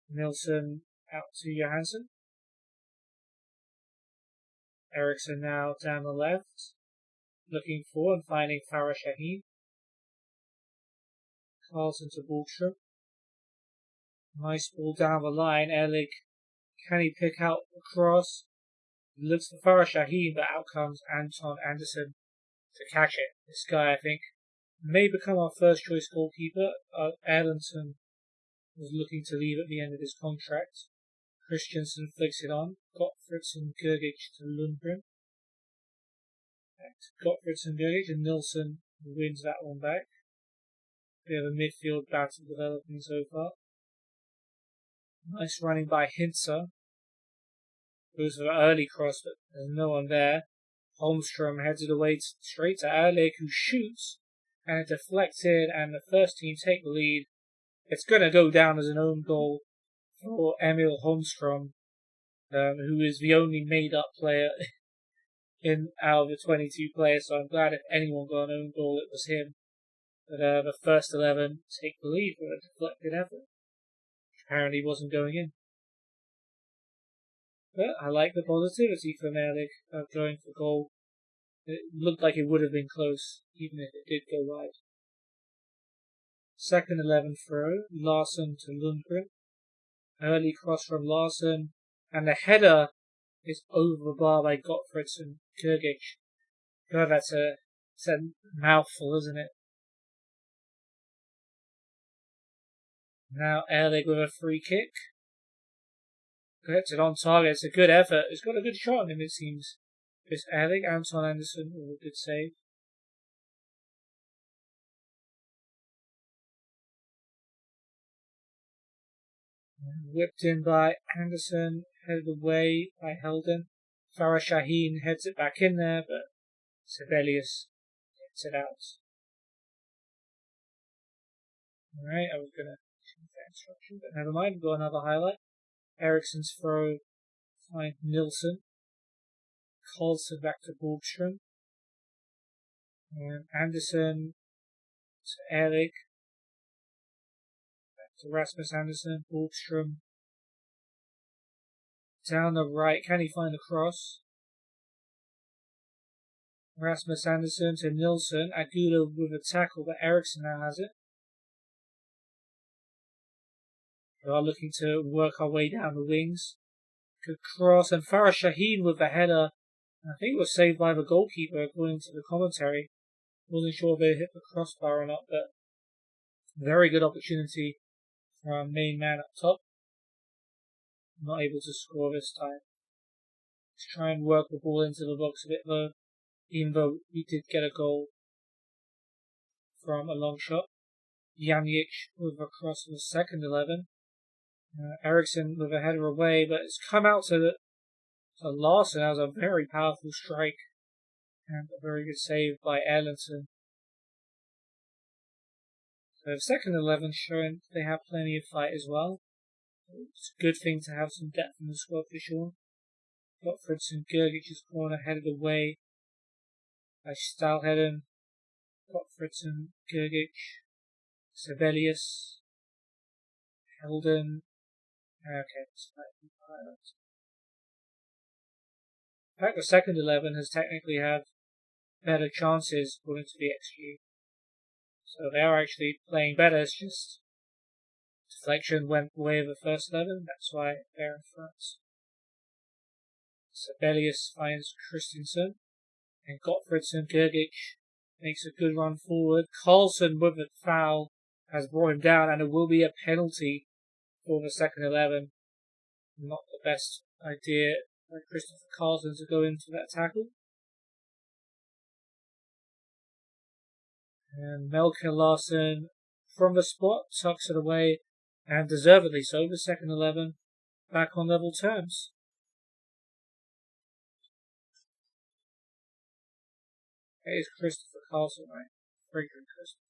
Nilsson out to Johansson. Eriksson now down the left. Looking for and finding Farah Shaheen. Carlson to Borgström. Nice ball down the line. Erlig, can he pick out the cross? He looks for Farah Shaheen, but out comes Anton Anderson to catch it. This guy, I think, may become our first choice goalkeeper. Erlendsson was looking to leave at the end of his contract. Christensen flicks it on. Godfredsen Grgic to Lundgren. Back to Godfredsen Grgic, and Nilsson wins that one back. We have a midfield battle developing so far. Nice running by Hintzer. Goes for the early cross, but there's no one there. Holmstrom heads it away straight to Erlig, who shoots, and it deflects in, and the first team take the lead. It's going to go down as an own goal for Emil Holmstrom, who is the only made-up player out of the 22 players, so I'm glad if anyone got an own goal, it was him. But the first 11 take the lead for a deflected effort, which apparently wasn't going in. But I like the positivity from Erlig of going for goal. It looked like it would have been close, even if it did go wide. Second 11 throw, Larsson to Lundgren. Early cross from Larsson, and the header is over the bar by Godfredsen Grgic. God, that's a mouthful, isn't it? Now Erlig with a free kick. Gets it on target. It's a good effort. It's got a good shot on him, it seems. It's Erlig, Anton Anderson with a good save. Whipped in by Anderson, headed away by Helden. Farah Shaheen heads it back in there, but Sibelius gets it out. Alright, I was going to change that instruction, but never mind, we've got another highlight. Eriksson's throw find Nilsson. Karlsson back to Borgström. And Anderson to Erik. Back to Rasmus Anderson. Borgström. Down the right. Can he find the cross? Rasmus Anderson to Nilsson. Agudo with a tackle, but Eriksson now has it. We are looking to work our way down the wings. Good cross, and Farah Shaheen with the header. I think it was saved by the goalkeeper, according to the commentary. Wasn't sure if they hit the crossbar or not, but very good opportunity for our main man up top. Not able to score this time. Let's try and work the ball into the box a bit though, even though we did get a goal from a long shot. Janjic with a cross for the second 11. Eriksson with a header away, but it's come out to Larsson. That was a very powerful strike and a very good save by Erlandsson. So the second 11 showing they have plenty of fight as well. It's a good thing to have some depth in the squad for sure. Gottfridsson, Gergic's corner headed away by Stalheden. Gottfridsson, Gergic, Sibelius, Helden. Okay, that's highlights. In fact, the second 11 has technically had better chances according to the XG. So they are actually playing better. It's just deflection went way of the first 11. That's why they're in front. Sibelius finds Christensen. And Gottfridsson, Gergic makes a good run forward. Karlsson with a foul has brought him down, and it will be a penalty for the second 11. Not the best idea for Christopher Karlsson to go into that tackle. And Melker Larsson from the spot tucks it away, and deservedly so. The second 11 back on level terms. It is Christopher Karlsson, right? Frederick Christopher.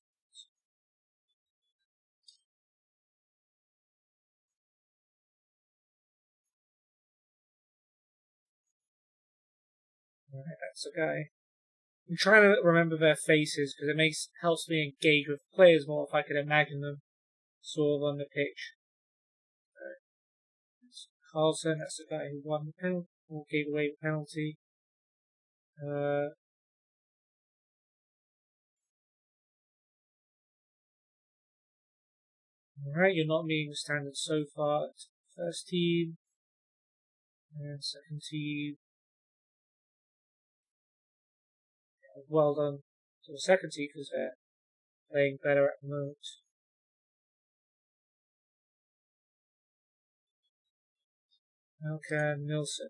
Right, that's the guy. I'm trying to remember their faces because it helps me engage with players more if I could imagine them sort of on the pitch. That's Karlsson, that's the guy who won the penalty or gave away the penalty. Alright, you're not meeting the standards so far. It's first team and second team. Well done to the second team because they're playing better at the moment. Melker Nilsson.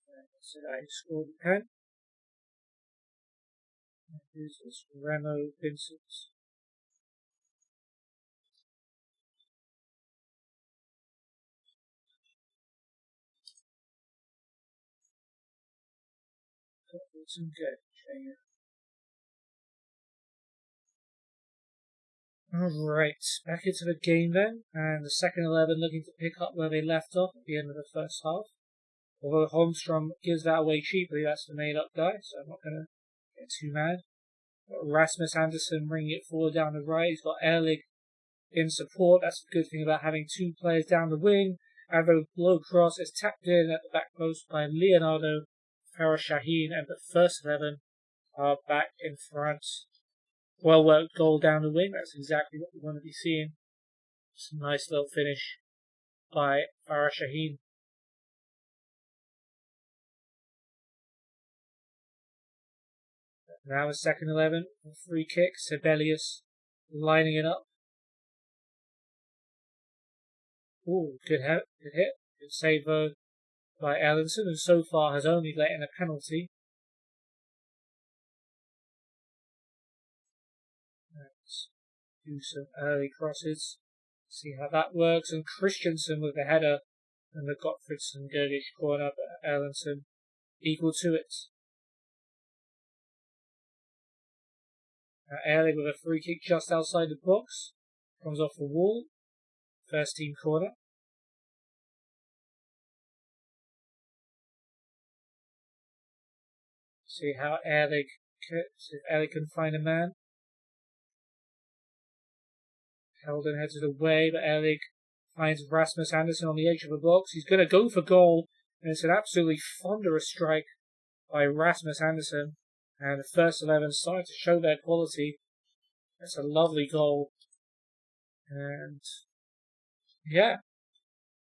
That's the guy who scored the pen. And who's this? Remo Vincent. Some good. Alright, back into the game then, and the second 11 looking to pick up where they left off at the end of the first half. Although Holmstrom gives that away cheaply, that's the made-up guy, so I'm not going to get too mad. Got Rasmus Anderson bringing it forward down the right. He's got Erlig in support. That's the good thing about having two players down the wing. And the low cross is tapped in at the back post by Leonardo, Farah Shaheen, and the first 11 are back in front. Well worked goal down the wing. That's exactly what we want to be seeing. Just a nice little finish by Farah Shaheen. Now the second 11, free kick, Sibelius lining it up. Ooh, good hit, good save though by Erlandsson, who so far has only let in a penalty. Let's do some early crosses, see how that works, and Christensen with the header, and the Gottfridsson Gergic corner, but Erlandsson equal to it. Erling with a free kick just outside the box. Comes off the wall. First team corner. See how Erlich can find a man. Helden heads it away, but Erlich finds Rasmus Andersson on the edge of the box. He's going to go for goal, and it's an absolutely thunderous strike by Rasmus Andersson. And the first 11 starting to show their quality. That's a lovely goal. And yeah,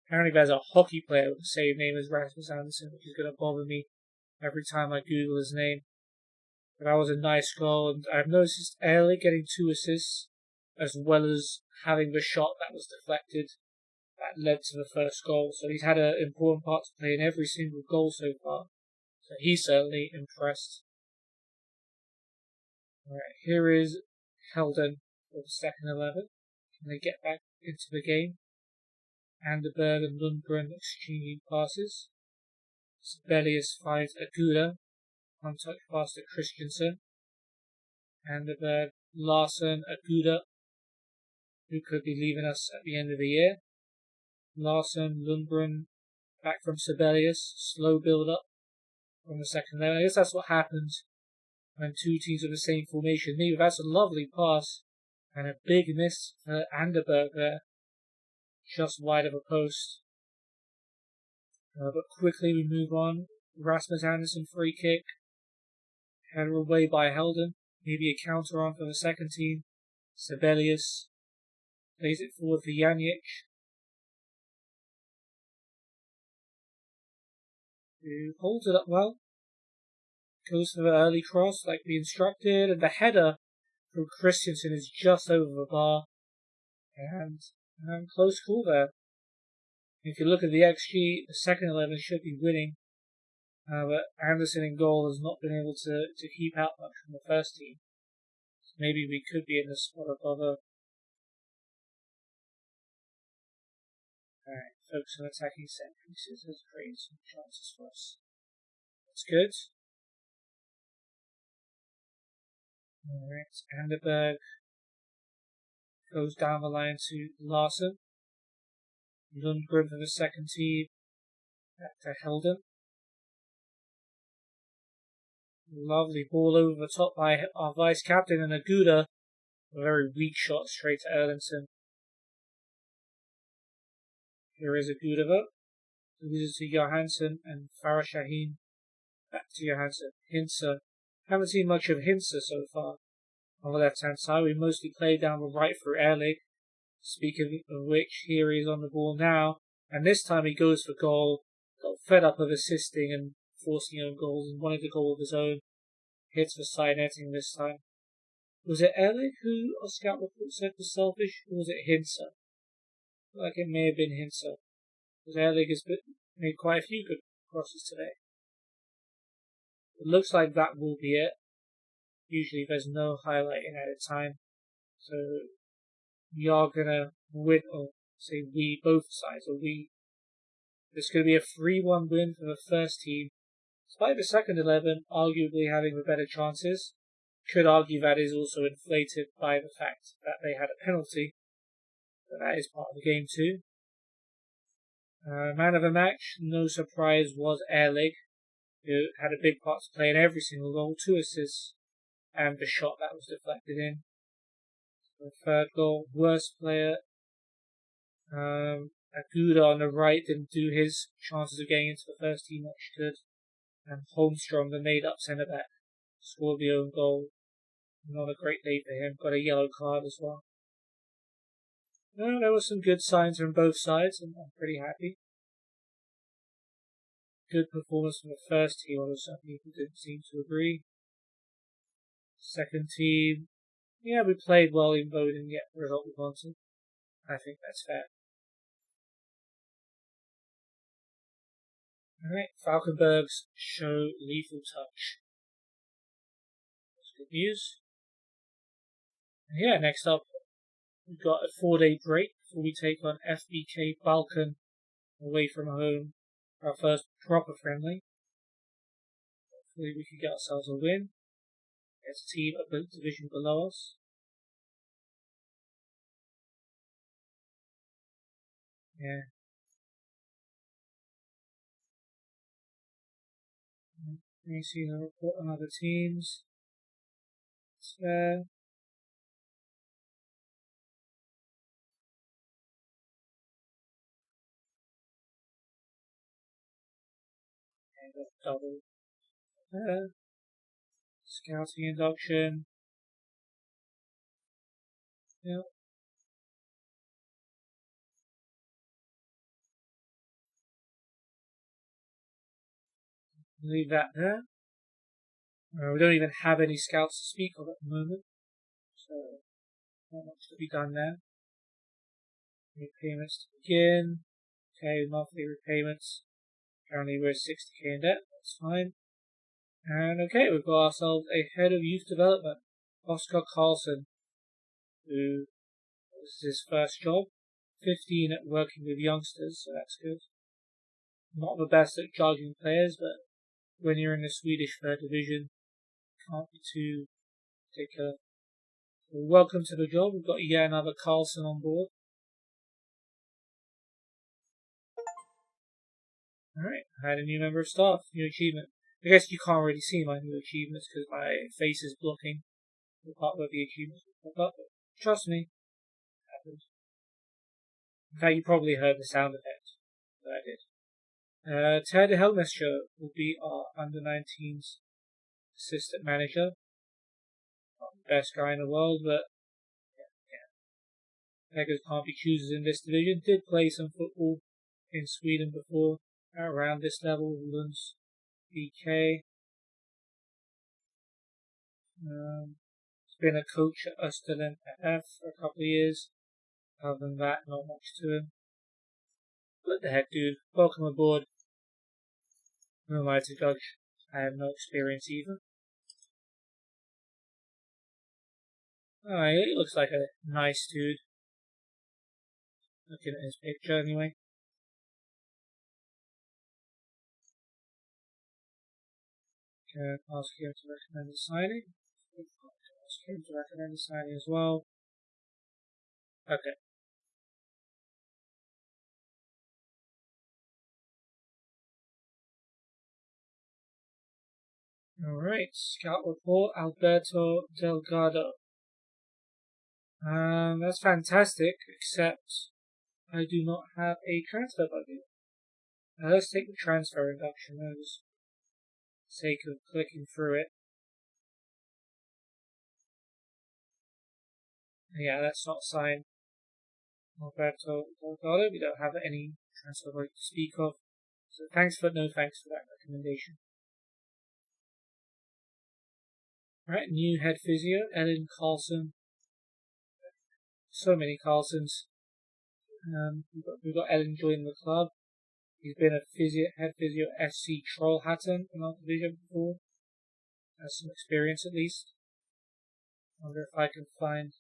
apparently there's a hockey player with the same name as Rasmus Andersson, which is going to bother me every time I Google his name. But that was a nice goal, and I've noticed Erlich getting 2 assists, as well as having the shot that was deflected that led to the first goal. So he's had an important part to play in every single goal so far. So he's certainly impressed. Alright, here is Helden for the second 11. Can they get back into the game? Anderberg and Lundgren exchanging passes. Sibelius finds Aguda. Untouched pass to Christensen. Anderberg, Larsson, Aguda, who could be leaving us at the end of the year. Larsson, Lundgren, back from Sibelius. Slow build up from the second 11. I guess that's what happens when two teams of the same formation meet. That's a lovely pass and a big miss for Anderberg there, just wide of a post. But quickly we move on. Rasmus Andersson free kick, headed away by Helden. Maybe a counter on for the second team. Sibelius plays it forward for Janic, who holds it up well. Goes for the early cross like we instructed, and the header from Christensen is just over the bar. And close call there. If you look at the XG, the second 11 should be winning. But Andersson in goal has not been able to keep out much from the first team. So maybe we could be in the spot above her. Alright, focus on attacking set pieces. Has created some chances for us. That's good. Alright, Anderberg goes down the line to Larsson. Lundgren for the second team. Back to Helden. Lovely ball over the top by our vice captain and Aguda. A very weak shot straight to Erlingsson. Here is Aguda though. Loses to Johansson and Farah Shaheen. Back to Johansson. Hintzer. Haven't seen much of Hintzer so far. On the left hand side, we mostly play down the right for Erlich. Speaking of which, here he is on the ball now. And this time he goes for goal. Got fed up of assisting and forcing own goals and wanted a goal of his own. Hits the side netting this time. Was it Erlich who our scout report said was selfish, or was it Hintzer? I feel like it may have been Hintzer, because Erlich has made quite a few good crosses today. It looks like that will be it. Usually there's no highlighting at a time, so we are gonna win, or say we, both sides, or we. It's going to be a 3-1 win for the first team. Despite the second 11 arguably having the better chances, could argue that is also inflated by the fact that they had a penalty. But that is part of the game too. Man of the match, no surprise, was Erlich, who had a big part to play in every single goal, 2 assists, and the shot that was deflected in. The third goal, worst player. Aguda on the right didn't do his chances of getting into the first team much good. And Holmstrom, the made-up centre-back, scored the own goal. Not a great day for him. Got a yellow card as well. No, there were some good signs from both sides, and I'm pretty happy. Good performance from the first team, although some people didn't seem to agree. Second team, yeah, we played well even though we didn't get the result we wanted. I think that's fair. Alright, Falkenbergs show lethal touch. That's good news. And yeah, next up, we've got a 4-day break before we take on FBK Balkan away from home, our first proper friendly. Hopefully we can get ourselves a win. It's a team of the division below us. Yeah. Let me see the report on other teams. It's there. And double there. Scouting induction. Yep. Leave that there. We don't even have any scouts to speak of at the moment, so not much to be done there. Repayments to begin. Okay, monthly repayments. Currently we're 60k in debt, that's fine. And okay, we've got ourselves a head of youth development, Oscar Carlson, who this is his first job. 15 at working with youngsters, so that's good. Not the best at judging players, but when you're in the Swedish third division, can't be too particular. So welcome to the job. We've got yet another Carlson on board. Alright, I had a new member of staff, new achievement. I guess you can't really see my new achievements because my face is blocking the part where the achievements will pop up. But trust me, it happens. In fact, you probably heard the sound effect that I did. Ted Helmester will be our under-19s assistant manager. Not the best guy in the world, but beggars can't be choosers in this division. Did play some football in Sweden before, around this level, Lunds, BK. He's been a coach at Österlen FF for a couple of years. Other than that, not much to him. What the heck, dude? Welcome aboard. Who am I to judge? I have no experience either. Alright, he looks like a nice dude. Looking at his picture anyway. Can ask him to recommend a signing. Ask him to recommend a signing as well. Okay. Alright, scout report, Alberto Delgado. That's fantastic, except I do not have a transfer budget. Let's take the transfer induction, for the sake of clicking through it. Yeah, that's not signed. Alberto Delgado, we don't have any transfer budget to speak of. So thanks, but no thanks for that recommendation. Alright, new head physio, Ellen Carlson. So many Carlsons. We've got Ellen joining the club. He's been a head physio at SC Trollhättan in our division before. Has some experience at least. Wonder if I can find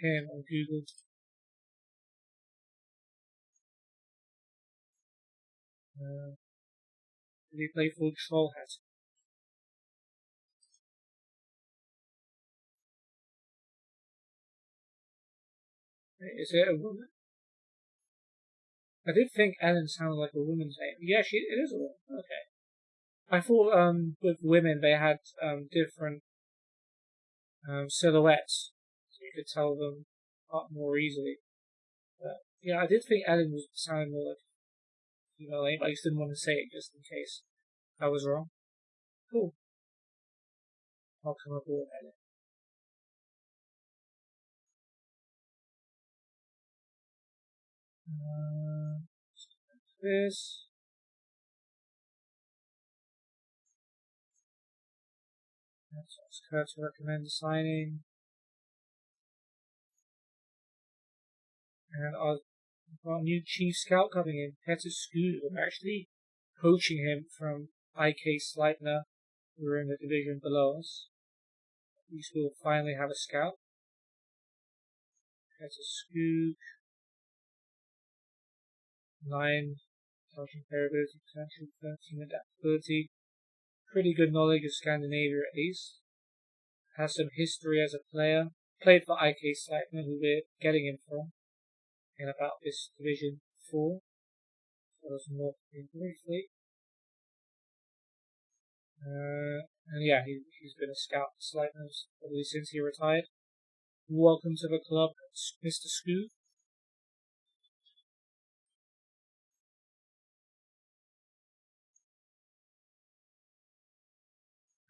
him on Google. Did he play for Trollhättan? Is it a woman? I did think Ellen sounded like a woman's name. Yeah, it is a woman. Okay. I thought with women they had different silhouettes, so you could tell them apart more easily. But yeah, I did think Ellen was sounding more like a female name. I just didn't want to say it just in case I was wrong. Cool. I'll come aboard, Ellen. This. Let's ask her to recommend signing. And our new chief scout coming in, Peter Scoot. I'm actually coaching him from IK Sleipner, who are in the division below us. At least we'll finally have a scout. Peter Scoot. 9 coaching player ability potential, 13 adaptability. Pretty good knowledge of Scandinavia at least. Has some history as a player. Played for IK Sleipner, who we're getting him from, in about this division before. So that's more briefly. And yeah, he's been a scout for Slightness probably since he retired. Welcome to the club, Mr. Scoo.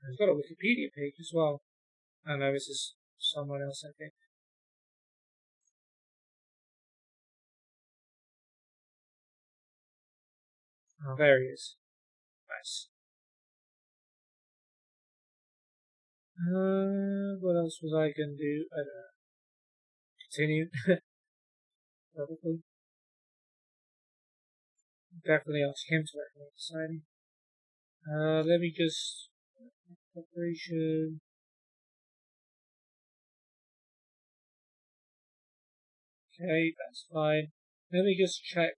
He's got a Wikipedia page as well. I know this is someone else, I think. Oh, there he is. Nice. What else was I gonna do? I don't know. Continue. Probably. Definitely ask him to recommend the signing. Let me just preparation. Okay, that's fine. Let me just check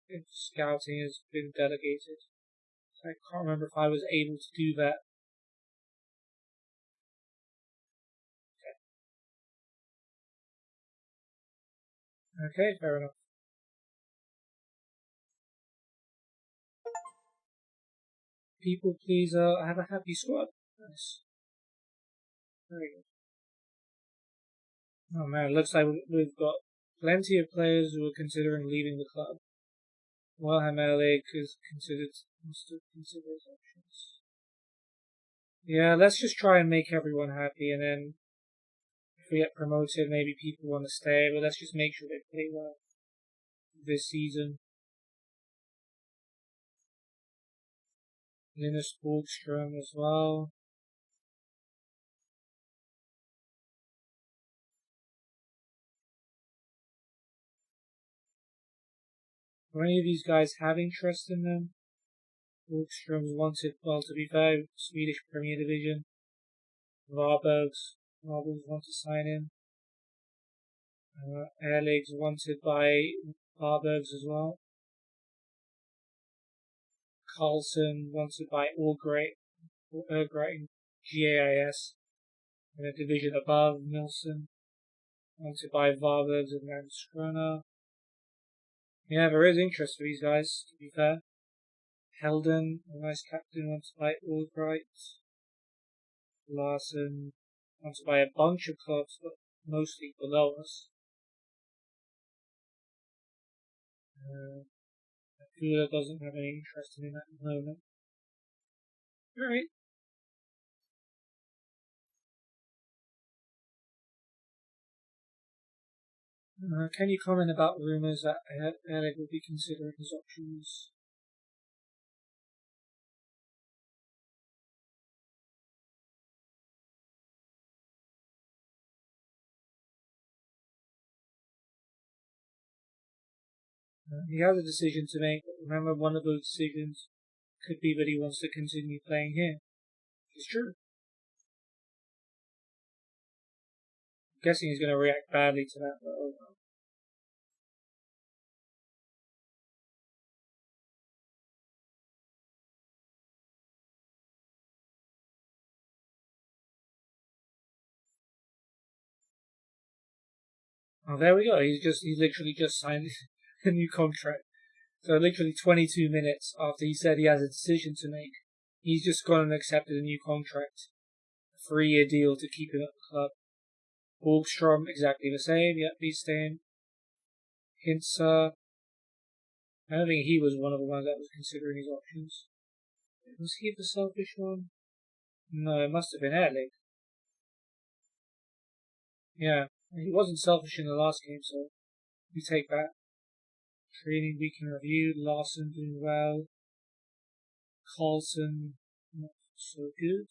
if scouting has been delegated. I can't remember if I was able to do that. Okay, fair enough. People pleaser, have a happy squad. Nice. Very good. Oh man, looks like we've got plenty of players who are considering leaving the club. Wilhelm Erlich is must consider his options. Yeah, let's just try and make everyone happy, and then if we get promoted, maybe people want to stay, but let's just make sure they play well this season. Linus Borgstrom as well. Do any of these guys have interest in them? Borgstrom's wanted, well, to be fair, Swedish Premier Division. Varbergs want to sign him. Erlig's wanted by Varbergs as well. Carlson wanted by Orgreat GAIS in a division above. Nilsson wanted by Varbergs and Landskrona. Yeah, there is interest for these guys, to be fair. Helden, a nice captain, wanted by Albright. Larson, wanted by a bunch of clubs, but mostly below us. Fula doesn't have any interest in him at the moment. Alright. Can you comment about rumours that Erlich will be considering his options? He has a decision to make, but remember one of those decisions could be that he wants to continue playing here. It's true. I'm guessing he's going to react badly to that, but oh well. Oh, there we go. He literally just signed a new contract. So literally 22 minutes after he said he has a decision to make, he's just gone and accepted a new contract. A 3-year deal to keep him at the club. Borgstrom, exactly the same. Yep, he's staying. Hintzer. I don't think he was one of the ones that was considering his options. Was he the selfish one? No, it must have been Erlich. Yeah, he wasn't selfish in the last game, so we take that. Training week in review. Larson doing well. Carlson not so good.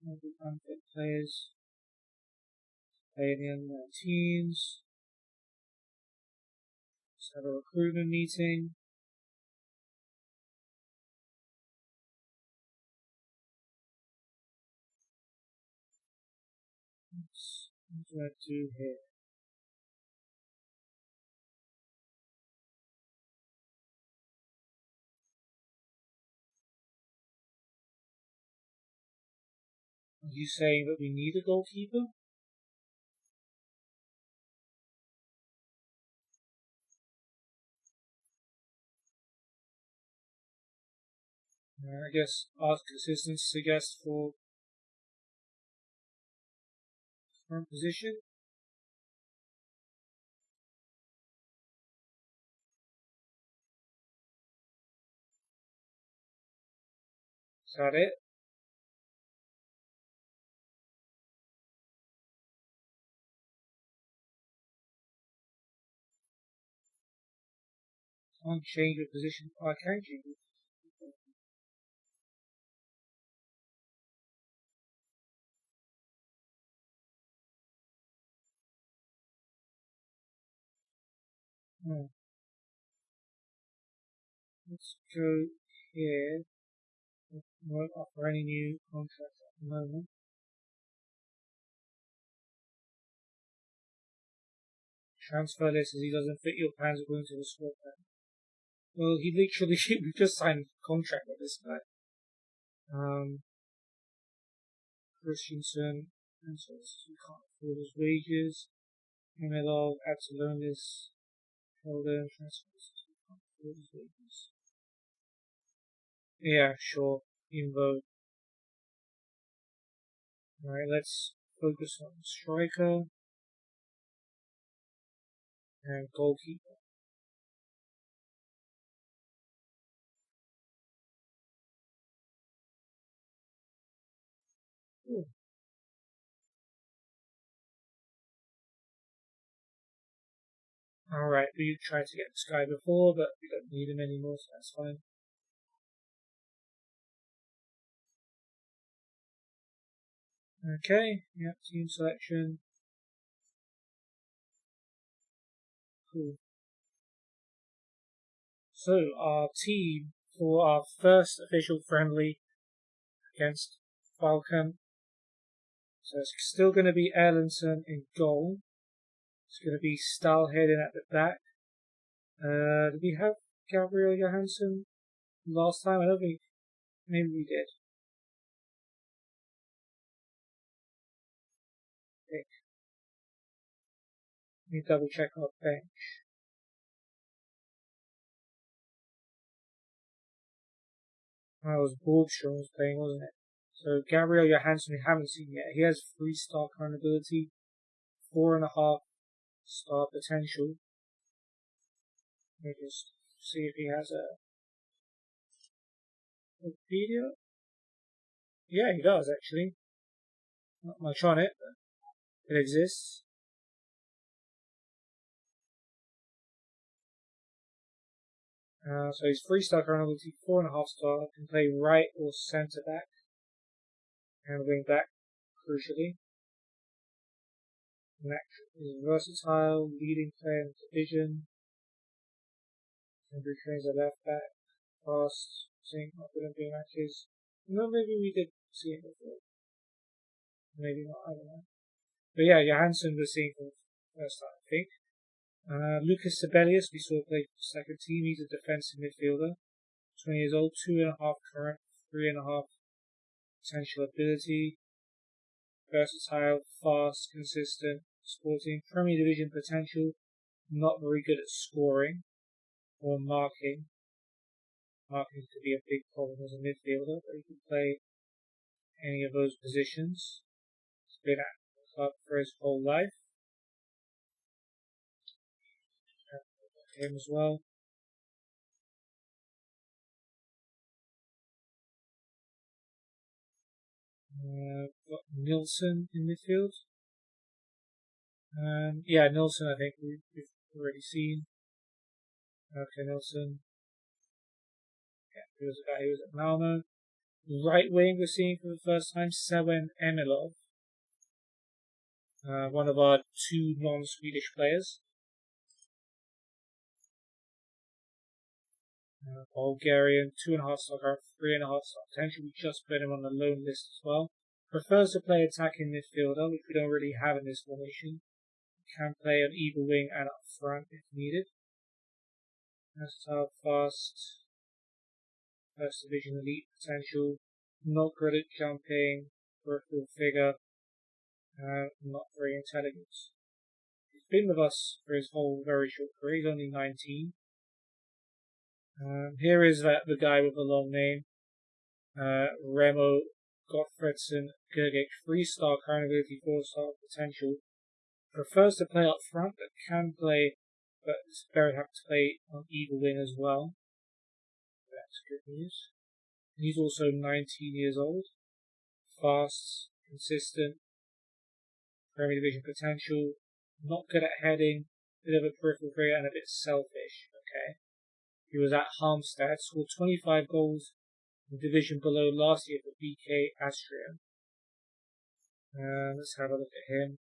Maybe unfit players. Play the under teams. Let's have a recruitment meeting. What do I do here? Are you saying that we need a goalkeeper? I guess ask assistants suggest for current position. Is that it? Can't change your position. Oh, I can change it. Oh. Let's go here. Won't offer any new contracts at the moment. Transfer list as he doesn't fit your plans according to the squad plan. Well, he literally we just signed a contract with this guy. Christensen, and so he can't afford his wages. Emilov, Atsalonis, Helder, transfer list he can't afford his wages. Yeah, sure. Invo. Alright, let's focus on striker and goalkeeper. Ooh. Alright, we tried to get this guy before, but we don't need him anymore, so that's fine. Okay, yeah, team selection. Cool. So, our team for our first official friendly against Falcon. So it's still going to be Erlandson in goal. It's going to be Stahlheden at the back. Did we have Gabriel Johansson last time? I don't think. Maybe we did. Okay. Let me double check our bench. That was Borgstrom was playing, wasn't it? So Gabriel Johansson we haven't seen yet. He has 3-star current ability, 4.5-star potential. Let me just see if he has a Wikipedia. Yeah, he does actually. Not much on it, but it exists. So he's 3-star current ability, 4.5-star, can play right or centre back, and wing back, crucially. He's versatile, leading player in the division. Can be trained as a left back, fast, seeing not good in big matches. No, maybe we did see him before. Maybe not, I don't know. But yeah, Johansson was seen for the first time, I think. Lucas Sibelius, we saw play for the second team. He's a defensive midfielder. 20 years old, 2.5 current, 3.5 potential ability. Versatile, fast, consistent, sporting. Premier Division potential. Not very good at scoring or marking. Marking could be a big problem as a midfielder, but he can play any of those positions. He's been at the club for his whole life. Him as well. Got Nilsson in midfield. Yeah, Nilsson I think we've already seen. Okay, Nilsson. Yeah, he was a guy who was at Malmo. Right wing we're seeing for the first time, Sewen Emilov. One of our 2 non-Swedish players. Bulgarian, 2.5-star, 3.5-star potential. We just put him on the loan list as well. Prefers to play attacking midfielder, which we don't really have in this formation. Can play on either wing and up front if needed. Versatile, fast, first division elite potential. Not good at jumping. peripheral figure, not very intelligent. He's been with us for his whole very short career. He's only 19. Here is the guy with the long name, Remo Gottfredsen Gergic, 3-star current ability, 4-star potential. Prefers to play up front, but can play, but is very happy to play on either wing as well. That's good news. He's also 19 years old. Fast, consistent, Premier Division potential, not good at heading, bit of a peripheral figure, and a bit selfish. Okay. He was at Halmstad, scored 25 goals in division below last year for BK Austria. Let's have a look at him.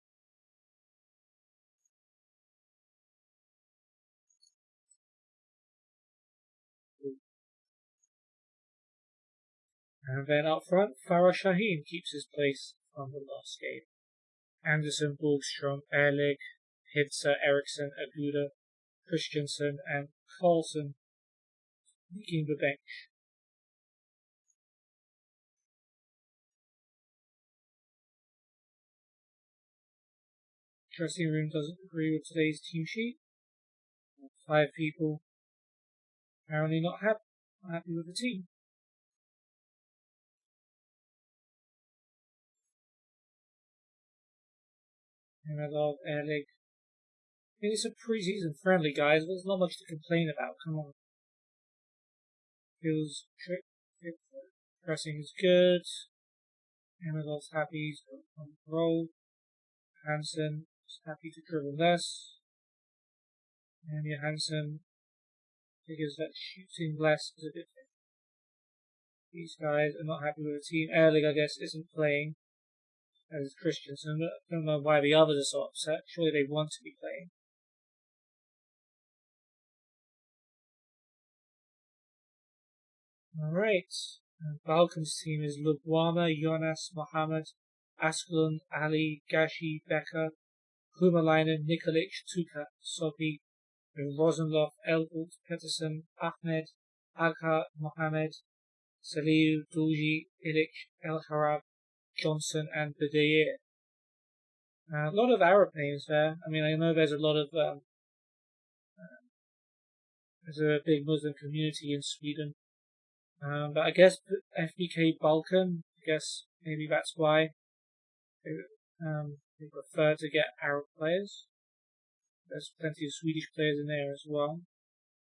And then up front, Farah Shaheen keeps his place from the last game. Anderson, Borgstrom, Erlig, Hitzer, Eriksson, Aguda, Christensen, and Carlson leaking the bench. Dressing room doesn't agree with today's team sheet. 5 people apparently not happy with the team. Emelov, Erlig. I mean, it's a pre-season friendly, guys, but there's not much to complain about. Come on. Feels trick. Pressing is good. Emelov's happy, he's on the roll. Hansen is happy to dribble less. And Johansson figures that shooting less is a good thing. These guys are not happy with the team. Erlig, I guess, isn't playing as Christensen. I don't know why the others are so upset. Surely they want to be playing. Alright. Balkan's team is Lubwama, Jonas, Mohammed, Askelon, Ali, Gashi, Becker, Humalainen, Nikolic, Tuka, Sopi, Rosenloff, Elbult, Peterson, Ahmed, Agha, Mohammed, Saliu, Dulji, Ilic, El Harab, Johnson, and Bedair. A lot of Arab names there. I mean, I know there's a lot of there's a big Muslim community in Sweden, but I guess FBK Balkan. I guess maybe that's why they prefer to get Arab players. There's plenty of Swedish players in there as well.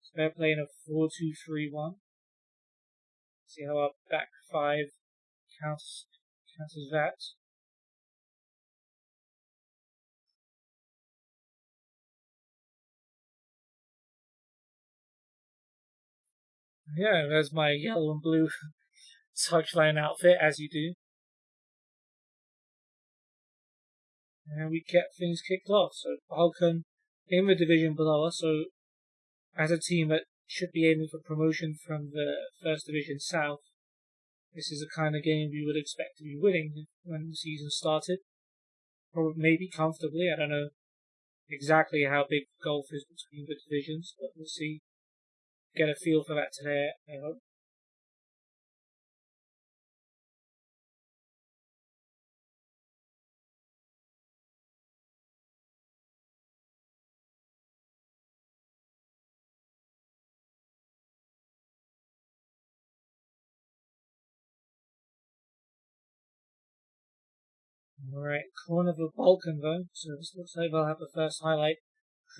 So they're playing a 4-2-3-1. See how our back 5 counters that. Yeah, there's my yellow and blue touchline outfit, as you do. And we get things kicked off. So Balkan in the division below us, so as a team that should be aiming for promotion from the First Division South, this is the kind of game we would expect to be winning when the season started. Probably, maybe comfortably. I don't know exactly how big the gulf is between the divisions, but we'll see. Get a feel for that today, I hope. Alright, corner of the Balkan though, so this looks like they'll have the first highlight.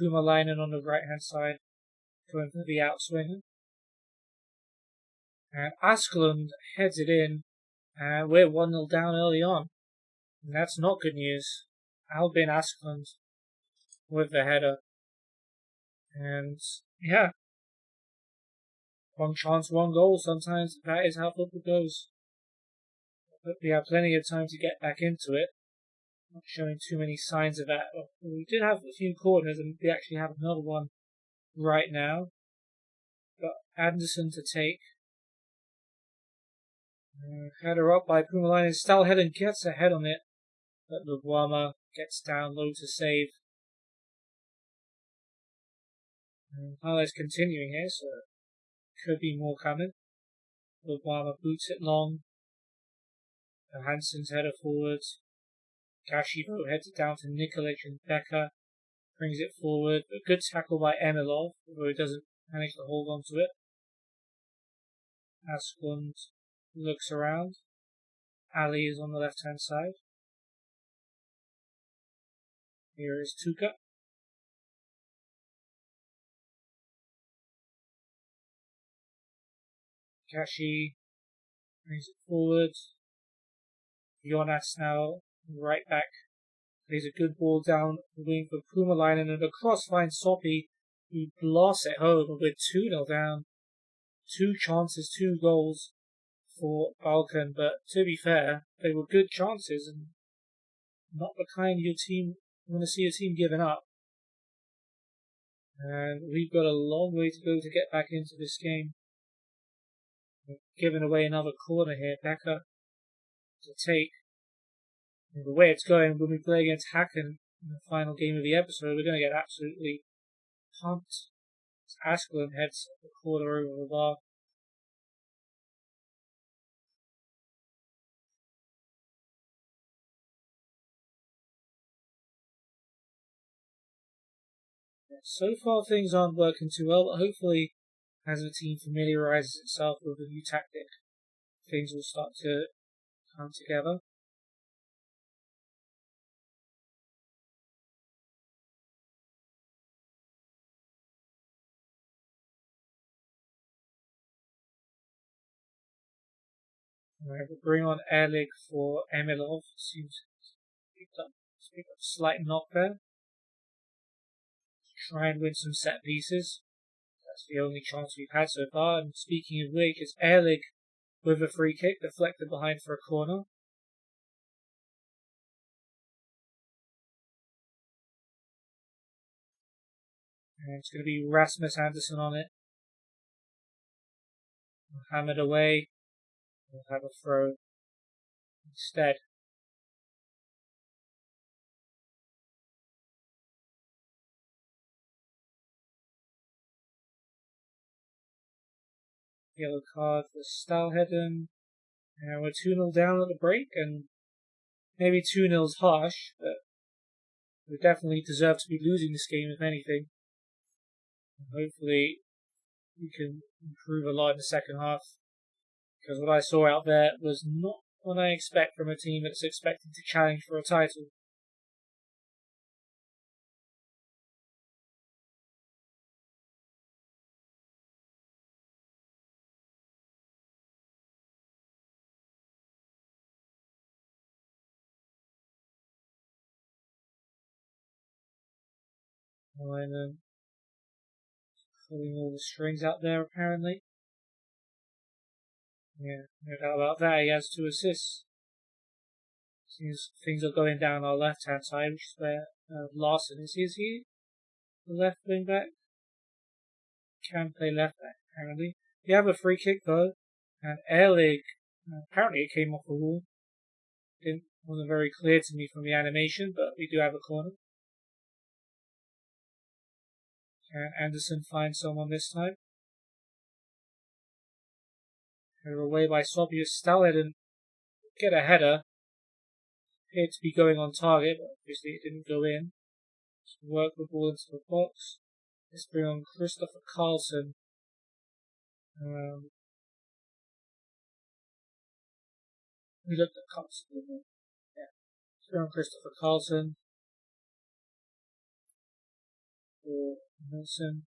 Humalainen on the right hand side, going for the outswinger. And Askelund heads it in, and we're 1-0 down early on. And that's not good news. Albin Askelund with the header. And yeah, one chance, one goal. Sometimes that is how football goes. But we have plenty of time to get back into it. Not showing too many signs of that. We did have a few corners, and we actually have another one right now. Got Anderson to take. Header up by Pumalainen. Stalheden gets a head on it, but Lubwama gets down low to save. Highlights continuing here, so could be more coming. Lubwama boots it long. Hansen's header forward. Gashivo heads it down to Nikolic, and Becker brings it forward. A good tackle by Emilov, although he doesn't manage to hold on to it. Asklund looks around. Ali is on the left-hand side. Here is Tuka. Kashi brings it forward. Jonas now right back. Plays a good ball down the wing for Kumalainen, and across finds Sopi, who blasts it home. We're 2-0 down. 2 chances, 2 goals for Falken, but to be fair, they were good chances and not the kind you want to see your team giving up. And we've got a long way to go to get back into this game. We're giving away another corner here. Becker to take. And the way it's going, when we play against Hacken in the final game of the episode, we're going to get absolutely pumped. Asklund heads the corner over the bar. So far things aren't working too well, but hopefully as the team familiarises itself with a new tactic, things will start to come together. Alright, we'll bring on Erlich for Emilov. Seems picked up a slight knock there. Try and win some set pieces. That's the only chance we've had so far. And speaking of which, it's Erlich with a free kick deflected behind for a corner. And it's going to be Rasmus Andersson on it. We'll hammer it away. We'll have a throw instead. Yellow card for Stalheden. And we're 2-0 down at the break, and maybe 2-0's harsh, but we definitely deserve to be losing this game, if anything. And hopefully we can improve a lot in the second half, because what I saw out there was not what I expect from a team that's expected to challenge for a title. And pulling all the strings out there, apparently. Yeah, no doubt about that. He has 2 assists. Seems things are going down our left-hand side, which is where Larson is. Is he the left wing back? Can play left back, apparently. We have a free kick, though. And Erlich, apparently it came off the wall. Wasn't very clear to me from the animation, but we do have a corner. Can Anderson find someone this time? Headed away by Sobius. Stalheden get a header. Appeared to be going on target, but obviously it didn't go in. Just work the ball into the box. Let's bring on Christopher Carlson. We looked at Carlson, didn't we? Yeah. Let's bring on Christopher Carlson. For Wilson.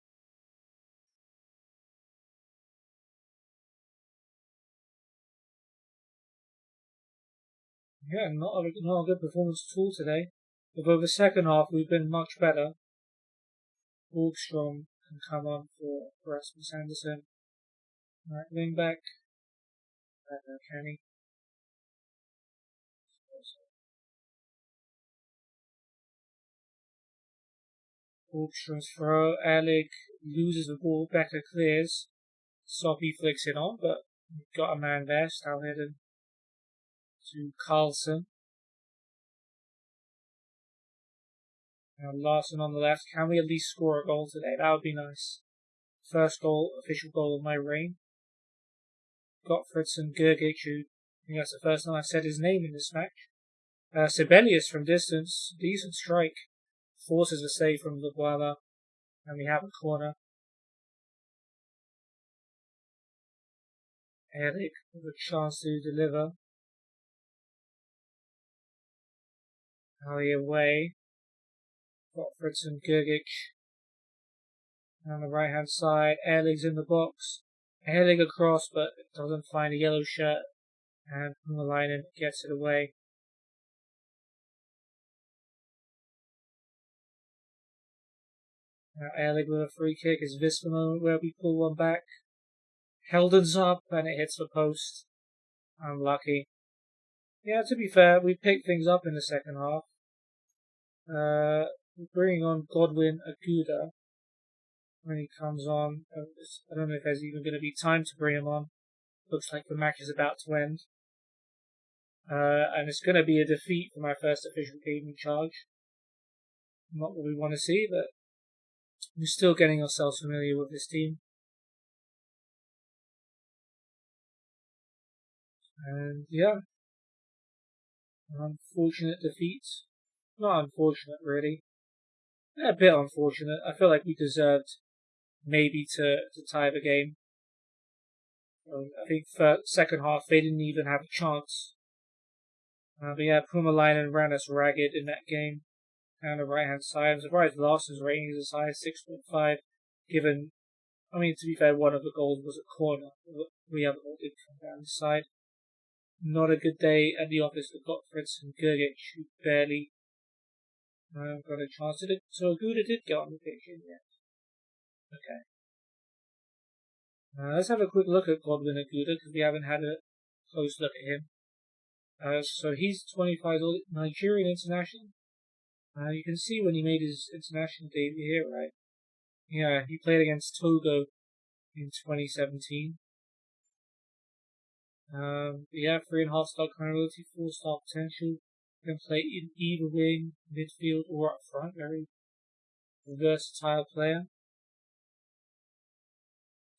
Yeah, not a good performance at all today. Although the second half we've been much better. Borgstrom can come on for Rasmus Andersson. Right wing back. Kenny. Borgstrom's throw. Erlich loses the ball. Becker clears. Soppy flicks it on, but we've got a man there. Stalheden to Carlson. Now Larson on the left. Can we at least score a goal today? That would be nice. First goal, official goal of my reign. Gottfriedson, Gergic, who think that's the first time I've said his name in this match. Sibelius from distance, decent strike, forces a save from Luguala, and we have a corner. Eric with a chance to deliver. Ali away. Gottfried's and Gergic on the right hand side. Erlig's in the box. Erlig across, but doesn't find a yellow shirt. And Pumalainen gets it away. Now Erlig with a free kick. Is this the moment where we pull one back? Heldon's up and it hits the post. Unlucky. Yeah, to be fair, we picked things up in the second half. We're bringing on Godwin Aguda when he comes on. I don't know if there's even going to be time to bring him on. Looks like the match is about to end. And it's going to be a defeat for my first official game in charge. Not what we want to see, but we're still getting ourselves familiar with this team. And yeah, an unfortunate defeat. Not unfortunate, really. A bit unfortunate. I feel like we deserved maybe to tie the game. I think for second half they didn't even have a chance. But yeah, Pumalainen ran us ragged in that game. Down the right hand side. I'm surprised Larsson's rating is as high as 6.5, given, I mean, to be fair, one of the goals was a corner. The other goal did come down the side. Not a good day at the office for Gottfried's and Gergic, who barely got a chance to do. So Aguda did get on the pitch in the end. Okay. Let's have a quick look at Godwin Aguda, because we haven't had a close look at him. So he's 25 years old, Nigerian international. You can see when he made his international debut here, right? Yeah, he played against Togo in 2017. Yeah, 3.5 star credibility, 4 star potential. Can play in either wing, midfield, or up front. Very versatile player.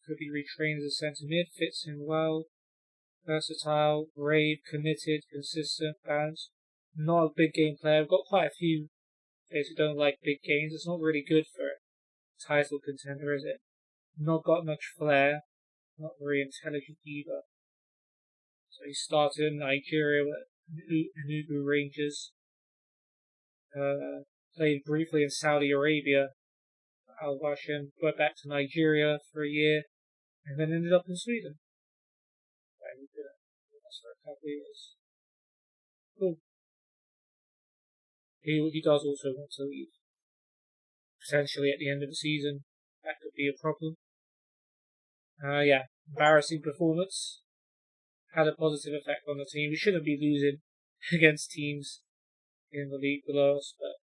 Could be retrained as a centre mid. Fits in well. Versatile, brave, committed, consistent, balanced. Not a big game player. I've got quite a few players who don't like big games. It's not really good for a title contender, is it? Not got much flair. Not very intelligent either. So he started in Nigeria with Enugu Rangers. Played briefly in Saudi Arabia, Al Bashan, went back to Nigeria for a year, and then ended up in Sweden. Right, we did that for a couple of years. Cool. He does also want to leave. Potentially at the end of the season, that could be a problem. Yeah, embarrassing performance. Had a positive effect on the team. We shouldn't be losing against teams in the league below us, but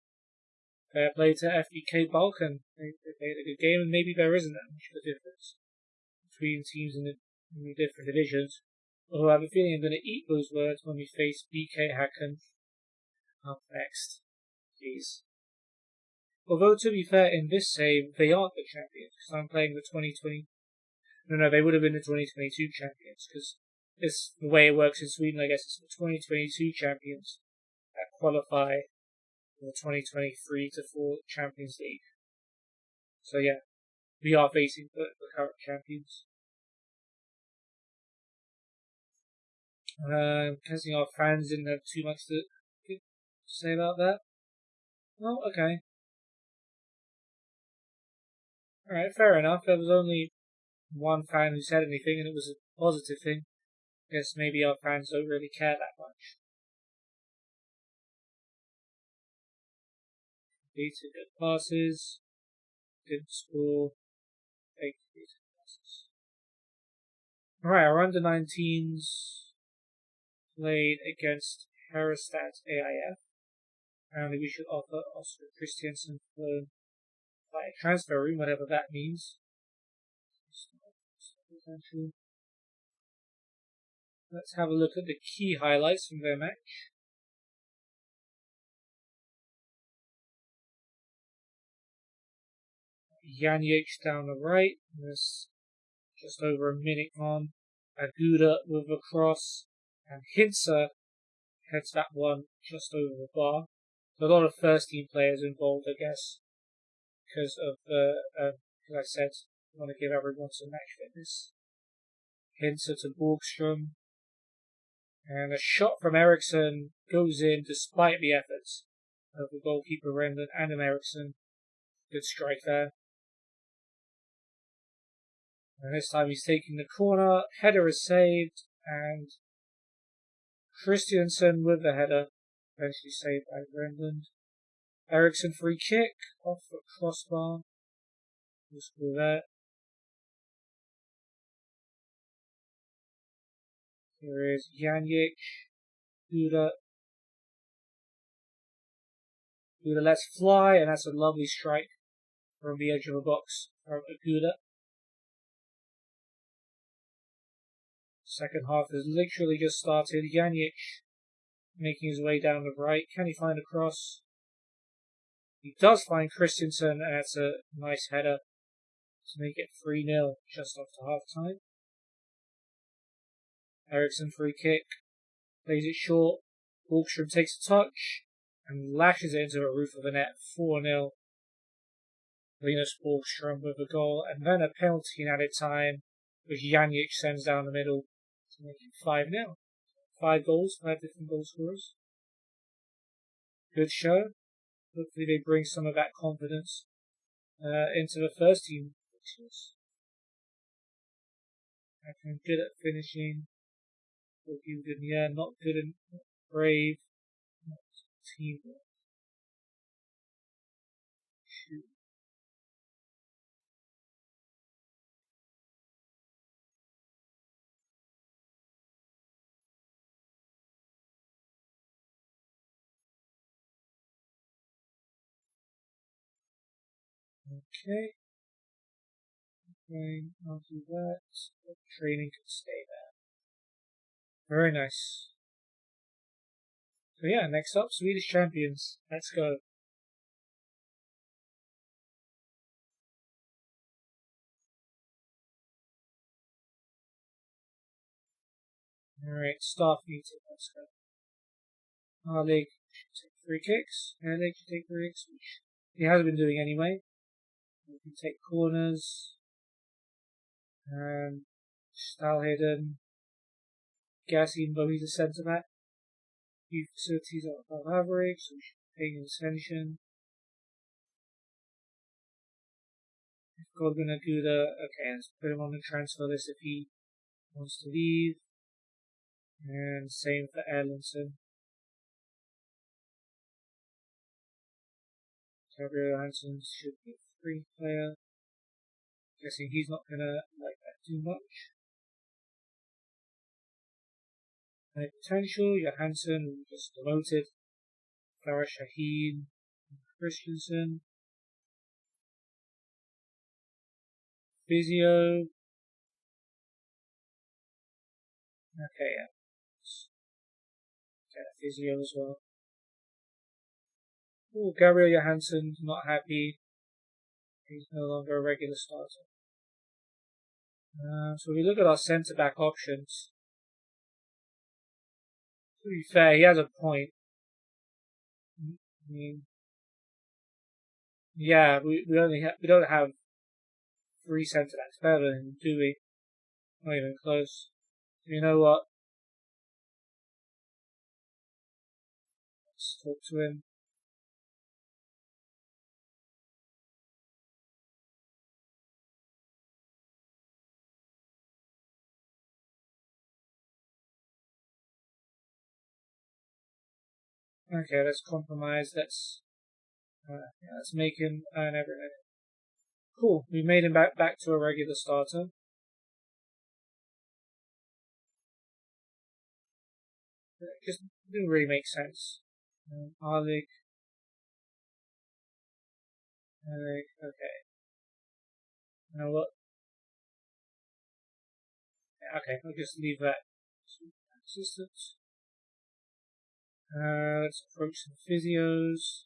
fair play to FBK Balkan. They played a good game, and maybe there isn't that much of a difference between teams in the different divisions. Although I have a feeling I'm going to eat those words when we face BK Häcken up next. Jeez. Although, to be fair, in this save, they aren't the champions, because I'm playing the 2020... No, they would have been the 2022 champions, because it's the way it works in Sweden, I guess. It's the 2022 champions that qualify for the 2023 to 4 Champions League. So yeah, we are facing the current champions. I'm guessing our fans didn't have too much to say about that. Well, okay. Alright, fair enough. There was only one fan who said anything, and it was a positive thing. Guess maybe our fans don't really care that much. Completed good passes. Didn't score. Fake completed passes. Alright, our under-19s played against Herestad AIF. Apparently we should offer Oscar Christiansen for a transfer room, whatever that means. Let's have a look at the key highlights from their match. Janic down the right. There's just over a minute on. Aguda with a cross. And Hintzer heads that one just over the bar. So a lot of first team players involved, I guess, because of as I said, I want to give everyone some match fitness. Hintzer to Borgström. And a shot from Eriksson goes in despite the efforts of the goalkeeper Rendon and Eriksson. Good strike there. And this time he's taking the corner. Header is saved. And Christiansen with the header. Eventually saved by Rendon. Eriksson free kick. Off the crossbar. We'll score there. Here is Janjic. Duda. Duda lets fly, and that's a lovely strike from the edge of the box from Aguda. Second half has literally just started. Janjic making his way down the right. Can he find a cross? He does find Christensen, and that's a nice header to make it 3-0 just after half time. Eriksson free kick. Plays it short. Borgström takes a touch and lashes it into the roof of the net. 4-0. Linus Borgström with a goal, and then a penalty in added time, which Janjic sends down the middle to make it 5-0. 5 goals, 5 different goal scorers. Good show. Hopefully they bring some of that confidence into the first team fixtures. I'm good at finishing. Good in the air, not good and brave. Not teamwork. Shoot. Okay. I'll do that. The training can stay there. Very nice. So yeah, next up, Swedish champions. Let's go. Alright, staff meeting. Let's go. Our league should take 3 kicks. Our league should take 3 kicks, which he has been doing anyway. We can take corners. Stalheden. Gas, even though he's a centre back. Youth facilities are above average, so we should be paying attention. If God gonna do okay, let's put him on the transfer list if he wants to leave. And same for Erlinson. Gabriel Johansson should be a free player. Guessing he's not gonna like that too much. High potential, Johansson just demoted. Farah Shaheen, Christensen. Physio. Okay, yeah. Get a physio as well. Oh, Gabriel Johansson, not happy. He's no longer a regular starter. So we look at our centre-back options. To be fair, he has a point. I mean, yeah, we don't have 3 centre-backs better than him, do we? Not even close. You know what? Let's talk to him. Okay, let's compromise. Let's make him earn every minute. Cool. We made him back to a regular starter. It just didn't really make sense. Arlig. Okay. You know what? Okay, I'll just leave that. Assistance. Let's approach some physios.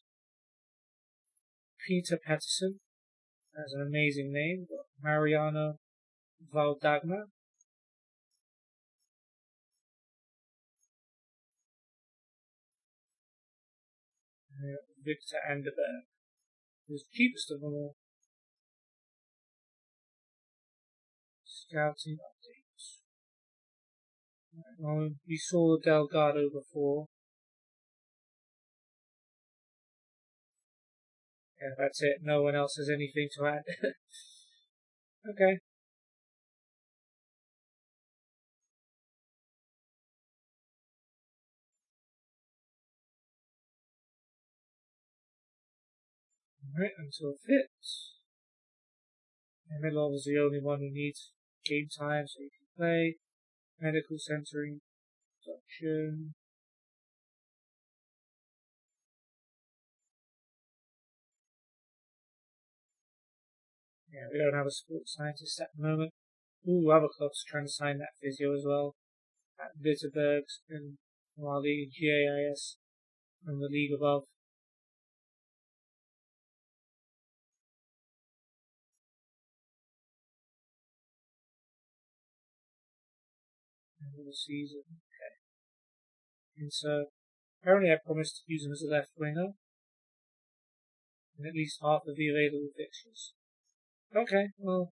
Peter Patterson. That's an amazing name. Mariano Valdagna. Victor Anderberg, who's the cheapest of them all. Scouting updates. Well, we saw Delgado before. Yeah, that's it. No one else has anything to add. Okay. Alright, until fit. Emilov is the only one who needs game time so he can play. Medical centering production. Yeah, we don't have a sports scientist at the moment. Ooh, other clubs trying to sign that physio as well. At Vitterbergs and our league GAIS from the league above. End of the season. Okay. And so apparently I promised to use him as a left winger in at least half of the available fixtures. Okay, well,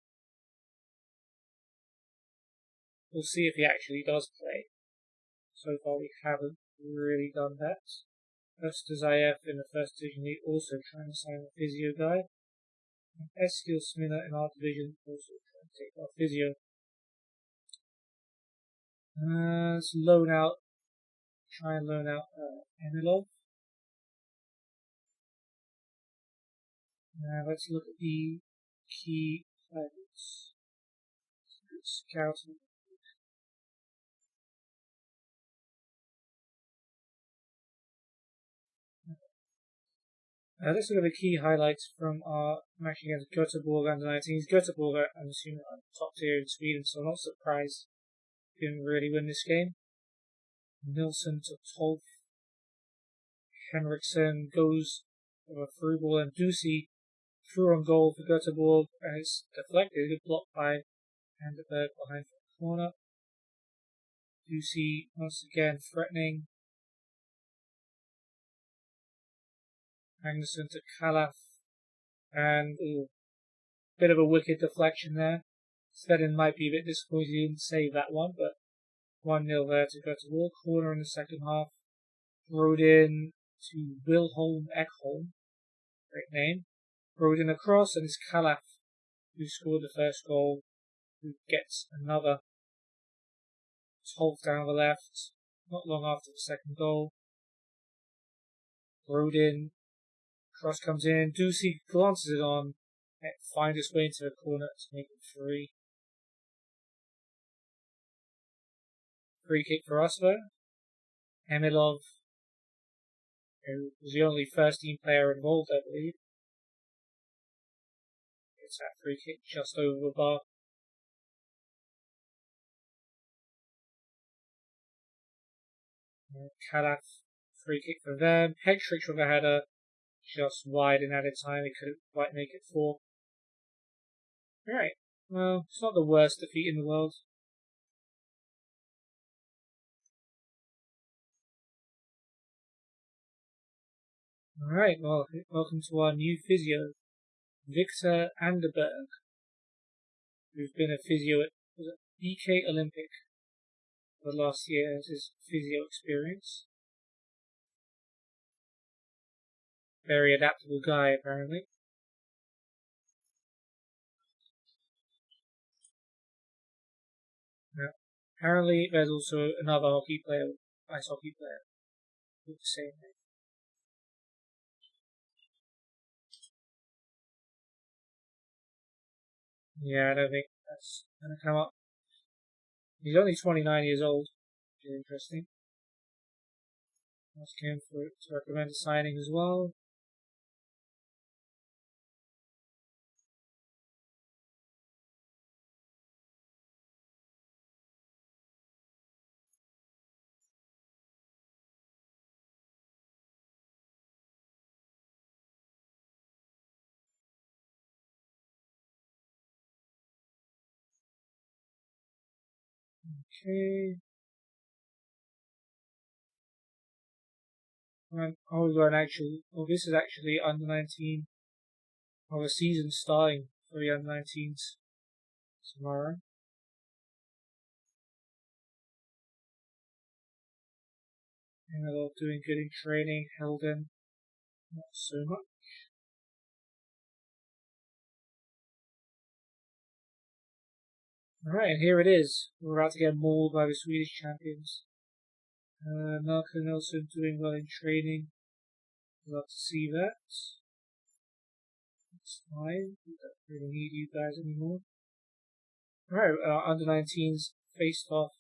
we'll see if he actually does play. So far we haven't really done that. Österzaev in the first division league also trying to sign a physio guy. And Eskil Smina in our division also trying to take our physio. Let's try and loan out Emilov. Let's look at the key players. Scouting. Let's look at the key highlights from our match against Göteborg under 19s. Göteborg, I'm assuming, are top tier in Sweden, so I'm not surprised they didn't really win this game. Nilsson to 12th. Henriksen goes with a through ball, and Ducey through on goal for Göteborg, and it's deflected. Good block by Anderberg behind the corner. Ducey once again threatening. Magnuson to Calaf, and bit of a wicked deflection there. Svedin might be a bit disappointed he didn't save that one, but 1-0 there to Göteborg. Corner in the second half. Rodin to Wilholm Ekholm. Great name. Rodin across, and it's Calaf who scored the first goal, who gets another. 12th down the left, not long after the second goal. Rodin, cross comes in, Ducey glances it on, and finds its way into the corner to make it 3. Free kick for us though. Emilov, who was the only first team player involved, I believe. It's that free kick just over the bar. Calaf, free kick for them. Hektrich with a header, just wide in added time. He couldn't quite make it 4. Alright, well, it's not the worst defeat in the world. Alright, well, welcome to our new physio, Victor Anderberg, who's been a physio at BK Olympic for the last year as his physio experience. Very adaptable guy, apparently. Now, apparently, there's also another ice hockey player, with the same name. Yeah, I don't think that's going to come up. He's only 29 years old, which is interesting. Ask him to recommend a signing as well. Okay. And this is actually under 19. Our season starting for the under 19s tomorrow. And they're all doing good in training. Helden, not so much. Alright, and here it is. We're about to get mauled by the Swedish champions. Malcolm Nelson doing well in training. Love to see that. That's fine. We don't really need you guys anymore. Alright, under 19s faced off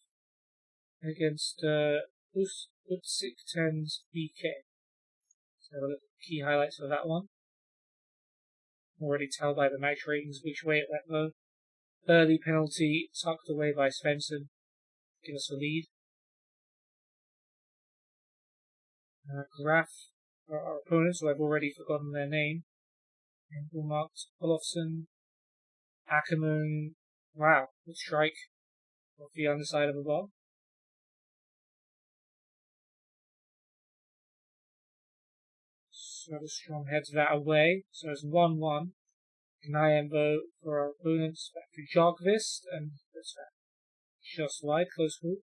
against Utsik10's BK. Let's have a look at the key highlights of that one. Already tell by the match ratings which way it went though. Early penalty tucked away by Svensson. Give us a lead. Graf, our opponents, who I've already forgotten their name. And marked Olofsson, Ackerman. Wow, good strike off the underside of the bar. So the strong heads that away. So it's 1-1. Nyembo for our opponents. Back to Jogvist, and that's that. Just wide, close call.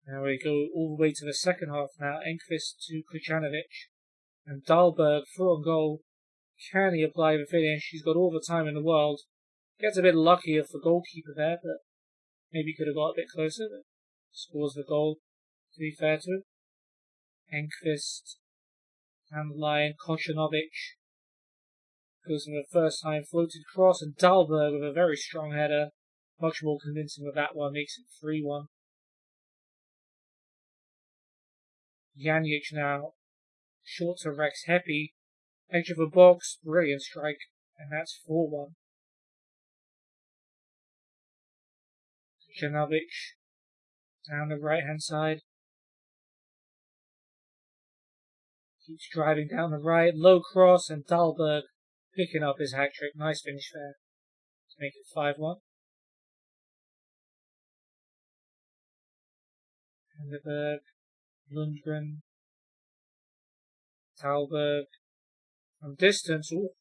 Now we go all the way to the second half now. Enqvist to Kricanovic. And Dahlberg for a goal. Can he apply the finish? He's got all the time in the world. Gets a bit lucky of the goalkeeper there, but maybe could have got a bit closer, but scores the goal, to be fair to him. Enqvist down the line. Kochanovic goes for the first time, floated cross, and Dahlberg with a very strong header. Much more convincing with that one, makes it 3-1. Janic now, short to Rex Heppy, edge of the box, brilliant strike, and that's 4-1. Janovic down the right hand side. Keeps driving down the right, low cross, and Dahlberg picking up his hat trick. Nice finish there to make it 5-1. Henderberg, Lundgren, Dahlberg from distance. Ooh,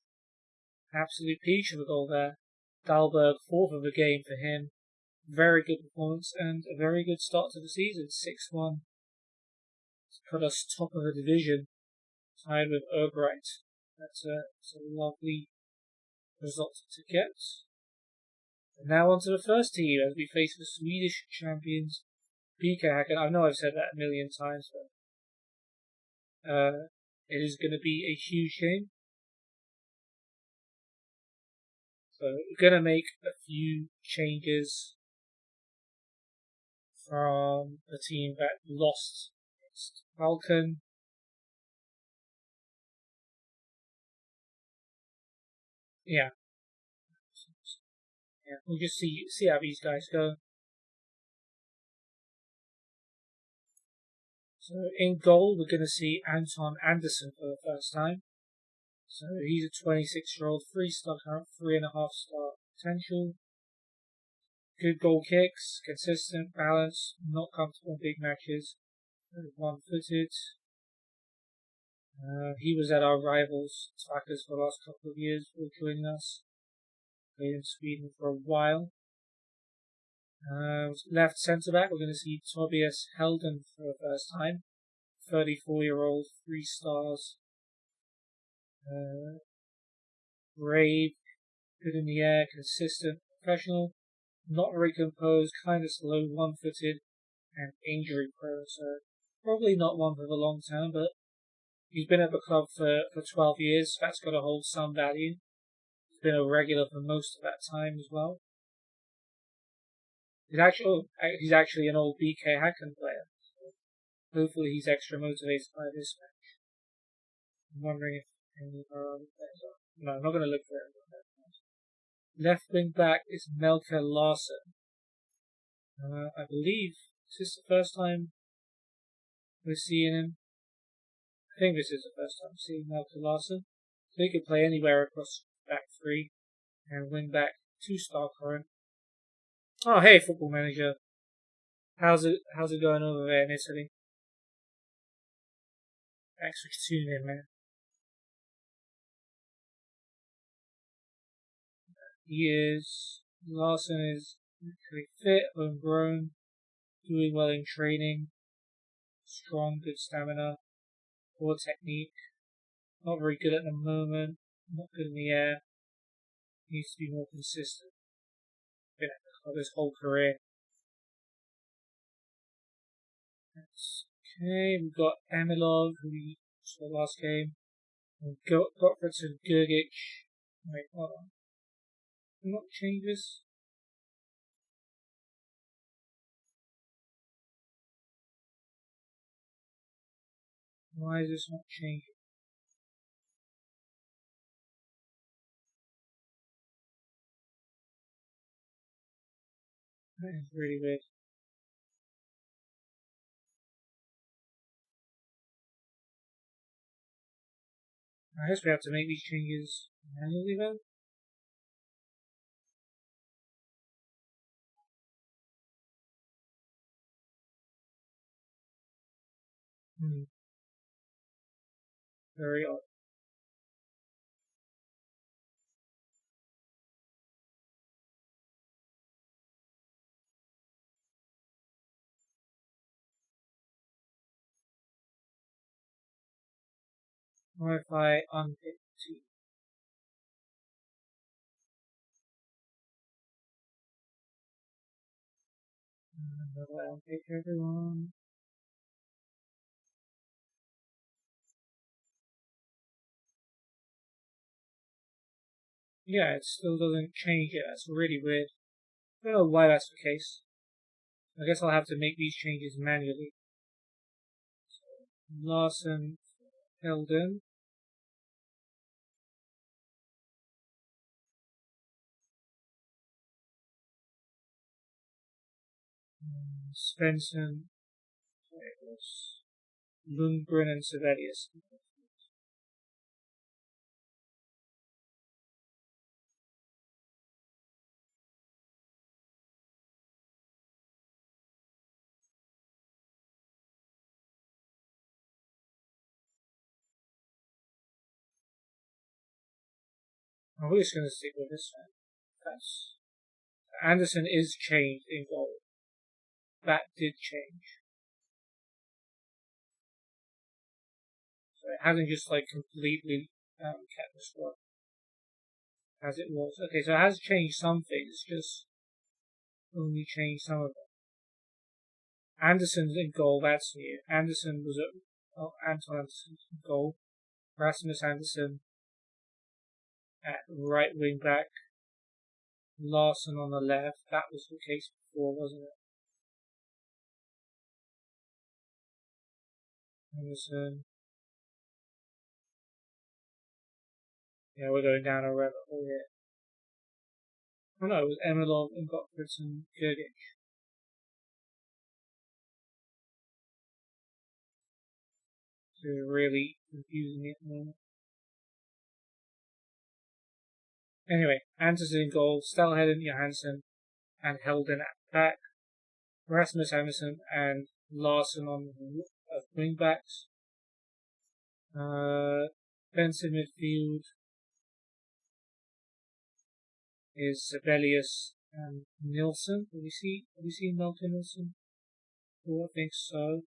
absolute peach of a goal there. Dahlberg, 4th of the game for him. Very good performance and a very good start to the season. 6-1 to put us top of the division, tied with Urbright. That's a lovely result to get. And now on to the first team as we face the Swedish champions, BK Häcken. I know I've said that a million times, but it is going to be a huge game. So we're going to make a few changes from the team that lost against Falcon. Yeah, we'll just see how these guys go. So in goal, we're going to see Anton Andersson for the first time. So he's a 26-year-old, 3-star current, 3.5-star potential. Good goal kicks, consistent, balanced, not comfortable in big matches. One-footed. He was at our rivals, Attackers, for the last couple of years before joining us. Played in Sweden for a while. Left centre-back, we're going to see Tobias Helden for the first time. 34-year-old, 3 stars. Brave, good in the air, consistent, professional, not very composed, kind of slow, one-footed, and injury prone. So probably not one for the long term, but he's been at the club for 12 years. So that's got to hold some value. He's been a regular for most of that time as well. He's actually an old BK Häcken player. So hopefully he's extra motivated by this match. I'm wondering if any of our other players are. No, I'm not going to look for it. Left wing back is Melker Larsson. I believe this is the first time we're seeing him. I think this is the first time seeing Melker Larsson. So he could play anywhere across back 3 and wing back 2-star current. Oh, hey, Football Manager. How's it going over there in Italy? Thanks for tuning in, man. Larson is pretty fit, homegrown, doing well in training, strong, good stamina, poor technique, not very good at the moment, not good in the air, needs to be more consistent. Been at the club his whole career. Okay, we've got Amilov, who we saw last game. We've got Gottfriedson, Gergic. Wait, hold on. Not changes. Why is this not changing? That is really weird. I guess we have to make these changes manually then. Very odd. Or if I unpick two. And if I unpick everyone. Yeah, it still doesn't change it. That's really weird. I don't know why that's the case. I guess I'll have to make these changes manually. So, Larson, Helden. Svensson. It was Lundgren and Sibelius. I'm just going to stick with this one. That's Anderson is changed in goal. That did change. So it hasn't just like completely kept the squad as it was. Okay, so it has changed some things, just only changed some of them. Anderson's in goal, that's new. Anderson was at Anton Anderson's in goal. Rasmus Anderson at right wing back. Larson on the left. That was the case before, wasn't it? Anderson. Yeah, we're going down a rabbit hole here. Oh no, it was Emilov and Gottfriedson and Gergic. So really confusing me at the moment. Anyway, Anderson in goal, Stelheden, Johansson, and Helden at back. Rasmus Anderson and Larson on wing backs. Benson midfield is Sibelius and Nilsson. Have we seen Melton Nilsson? Oh, I think so.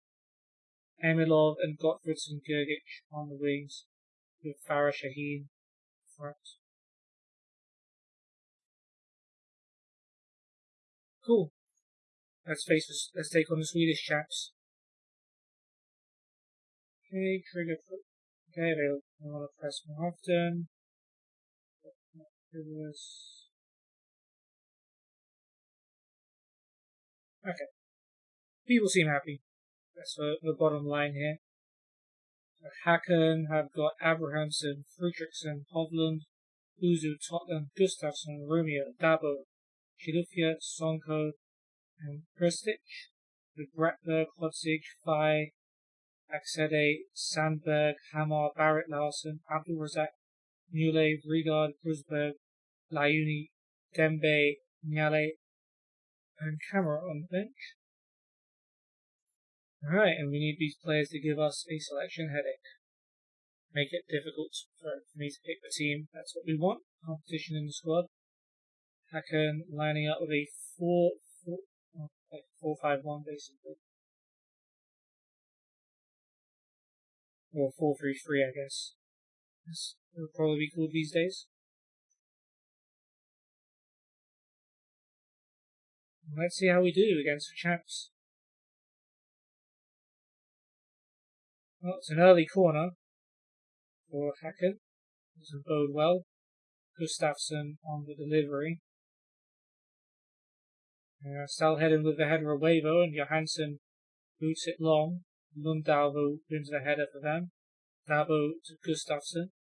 Emilov and Gottfriedson Gergic on the wings with Farah Shaheen front. Cool. Let's take on the Swedish chaps. Okay, trigger. Okay, I want to press more often. Okay. People seem happy. That's the bottom line here. Hacken have got Abrahamson, Fredriksson, Hovland, Uzu, Tottenham, Gustafsson, Romeo, Dabo, Chilufya, Sonko, and Krstic, with Bratberg, Hodzig, Fai, Axede, Sandberg, Hamar, Barrett, Larson, Abdulrazak, Mule, Rigard, Grusberg, Layuni, Dembe, Nyale, and Camera on the bench. Alright, and we need these players to give us a selection headache. Make it difficult for me to pick the team. That's what we want. Competition in the squad. Hakan lining up with a 4-5-1 basically. Or 4-3-3, I guess. This will probably be called these days. Let's see how we do against the champs. Well, it's an early corner for Hakan. Doesn't bode well. Gustafsson on the delivery. Stalheden with the header away though, and Johansson boots it long. Lundalvo wins the header for them. Dabo to Gustafsson.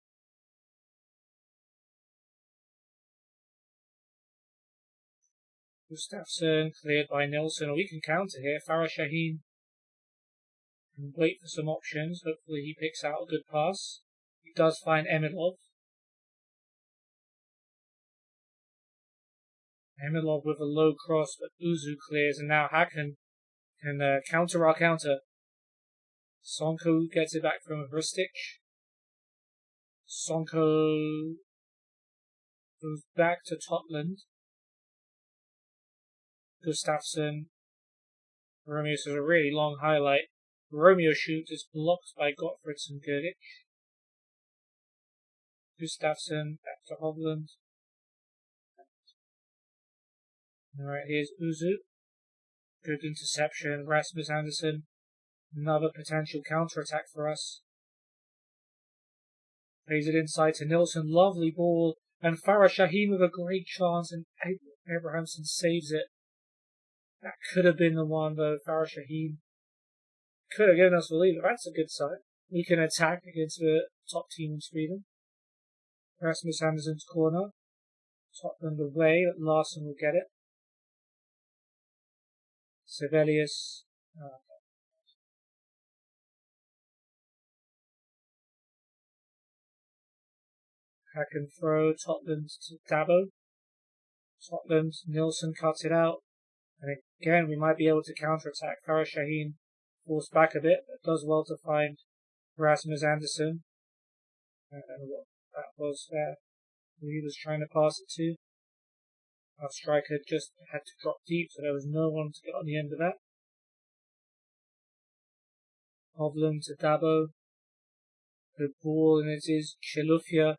Gustafsson cleared by Nilsson. We can counter here. Farah Shaheen can wait for some options. Hopefully he picks out a good pass. He does find Emilov. Emilov with a low cross, but Uzu clears, and now Hakan can counter our counter. Sonko gets it back from Hristic. Sonko goes back to Totland. Gustafsson. Romeo is a really long highlight. Romeo shoot is blocked by Gottfrieds and Gerdic. Gustafsson back to Hovland. Alright, here's Uzu. Good interception. Rasmus Andersson. Another potential counter-attack for us. Plays it inside to Nilsson. Lovely ball. And Farah Shaheen with a great chance. And Abrahamson saves it. That could have been the one though. Farah Shaheen could have given us the lead. But that's a good sign. We can attack against the top team in Sweden. Rasmus Andersson's corner. Totland away. But Larsson will get it. Sibelius. Hakan throw. Totland to Dabo. Totland. Nilsson cuts it out. And again, we might be able to counter-attack. Farah Shaheen forced back a bit, but does well to find Rasmus Andersson. I don't know what that was there. Who he was trying to pass it to. Our striker just had to drop deep, so there was no one to get on the end of that. Hovland to Dabo. Good ball, and it is Chilufya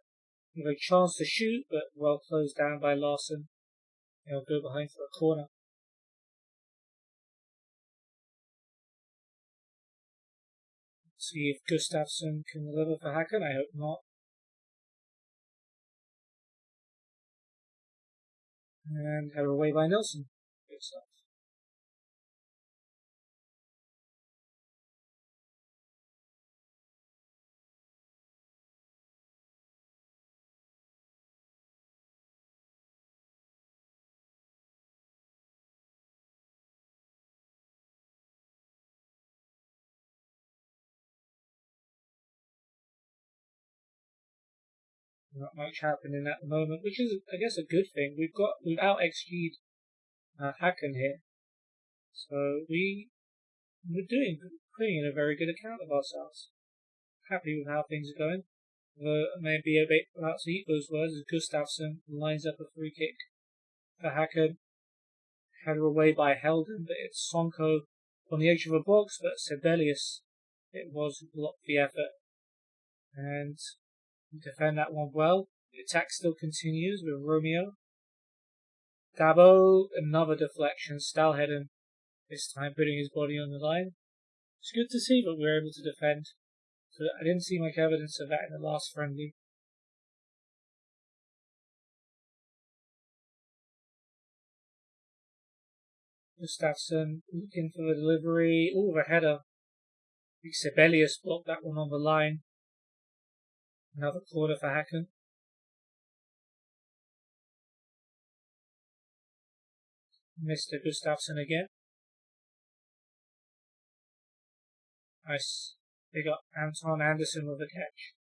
with a chance to shoot, but well closed down by Larsson. He'll go behind for a corner. Let's see if Gustafsson can deliver for Hakan. I hope not. And header away by Nilsson. Good stuff. Not much happening at the moment, which is, I guess, a good thing. We've out XG'd Hakan here, so we're putting in a very good account of ourselves. Happy with how things are going. Maybe a bit about to eat those words as Gustafsson lines up a free kick for Hakan. Header away by Helden, but it's Sonko on the edge of a box, but Sibelius, it was who blocked the effort. And defend that one well. The attack still continues with Romeo. Dabo, another deflection. Stalheden, this time putting his body on the line. It's good to see that we're able to defend. So I didn't see much evidence of that in the last friendly. Gustafsson looking for the delivery. Oh, the header. Sibelius blocked that one on the line. Another corner for Hakan. Mr. Gustafsson again. Nice. They got Anton Andersson with a catch.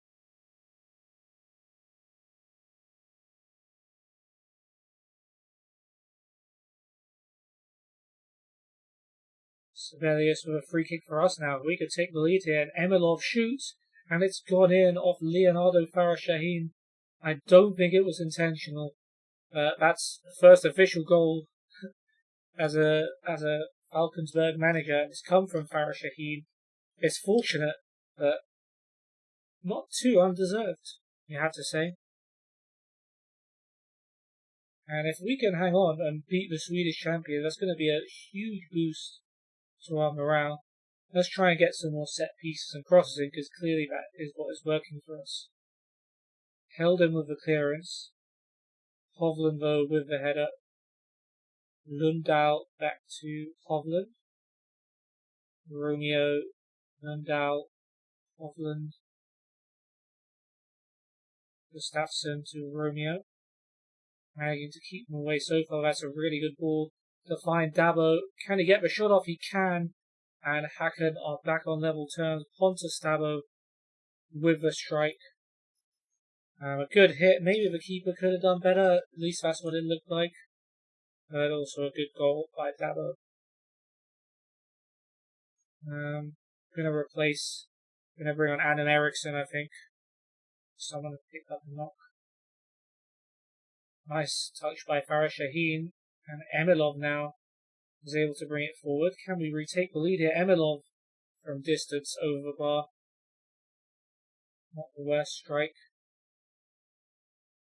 Sibelius with a free kick for us now. We could take the lead here, and Emilov shoots, and it's gone in off Leonardo Farashaheen. I don't think it was intentional. That's the first official goal as a Falkenbergs manager. It's come from Farashaheen. It's fortunate, but not too undeserved, you have to say. And if we can hang on and beat the Swedish champion, that's going to be a huge boost to our morale. Let's try and get some more set pieces and crosses in, because clearly that is what is working for us. Held in with the clearance. Hovland, though, with the header. Lundahl back to Hovland. Romeo, Lundahl, Hovland. Gustafsson to Romeo. Managing to keep him away so far. That's a really good ball to find Dabo. Can he get the shot off? He can. And Hacken are back on level terms. Pontus Dabo with the strike. A good hit. Maybe the keeper could have done better. At least that's what it looked like. But also a good goal by Dabo. Going to bring on Adam Eriksson, I think. Someone picked up a knock. Nice touch by Farashaheen. And Emilov now is able to bring it forward. Can we retake the lead here? Emilov from distance over the bar. Not the worst strike.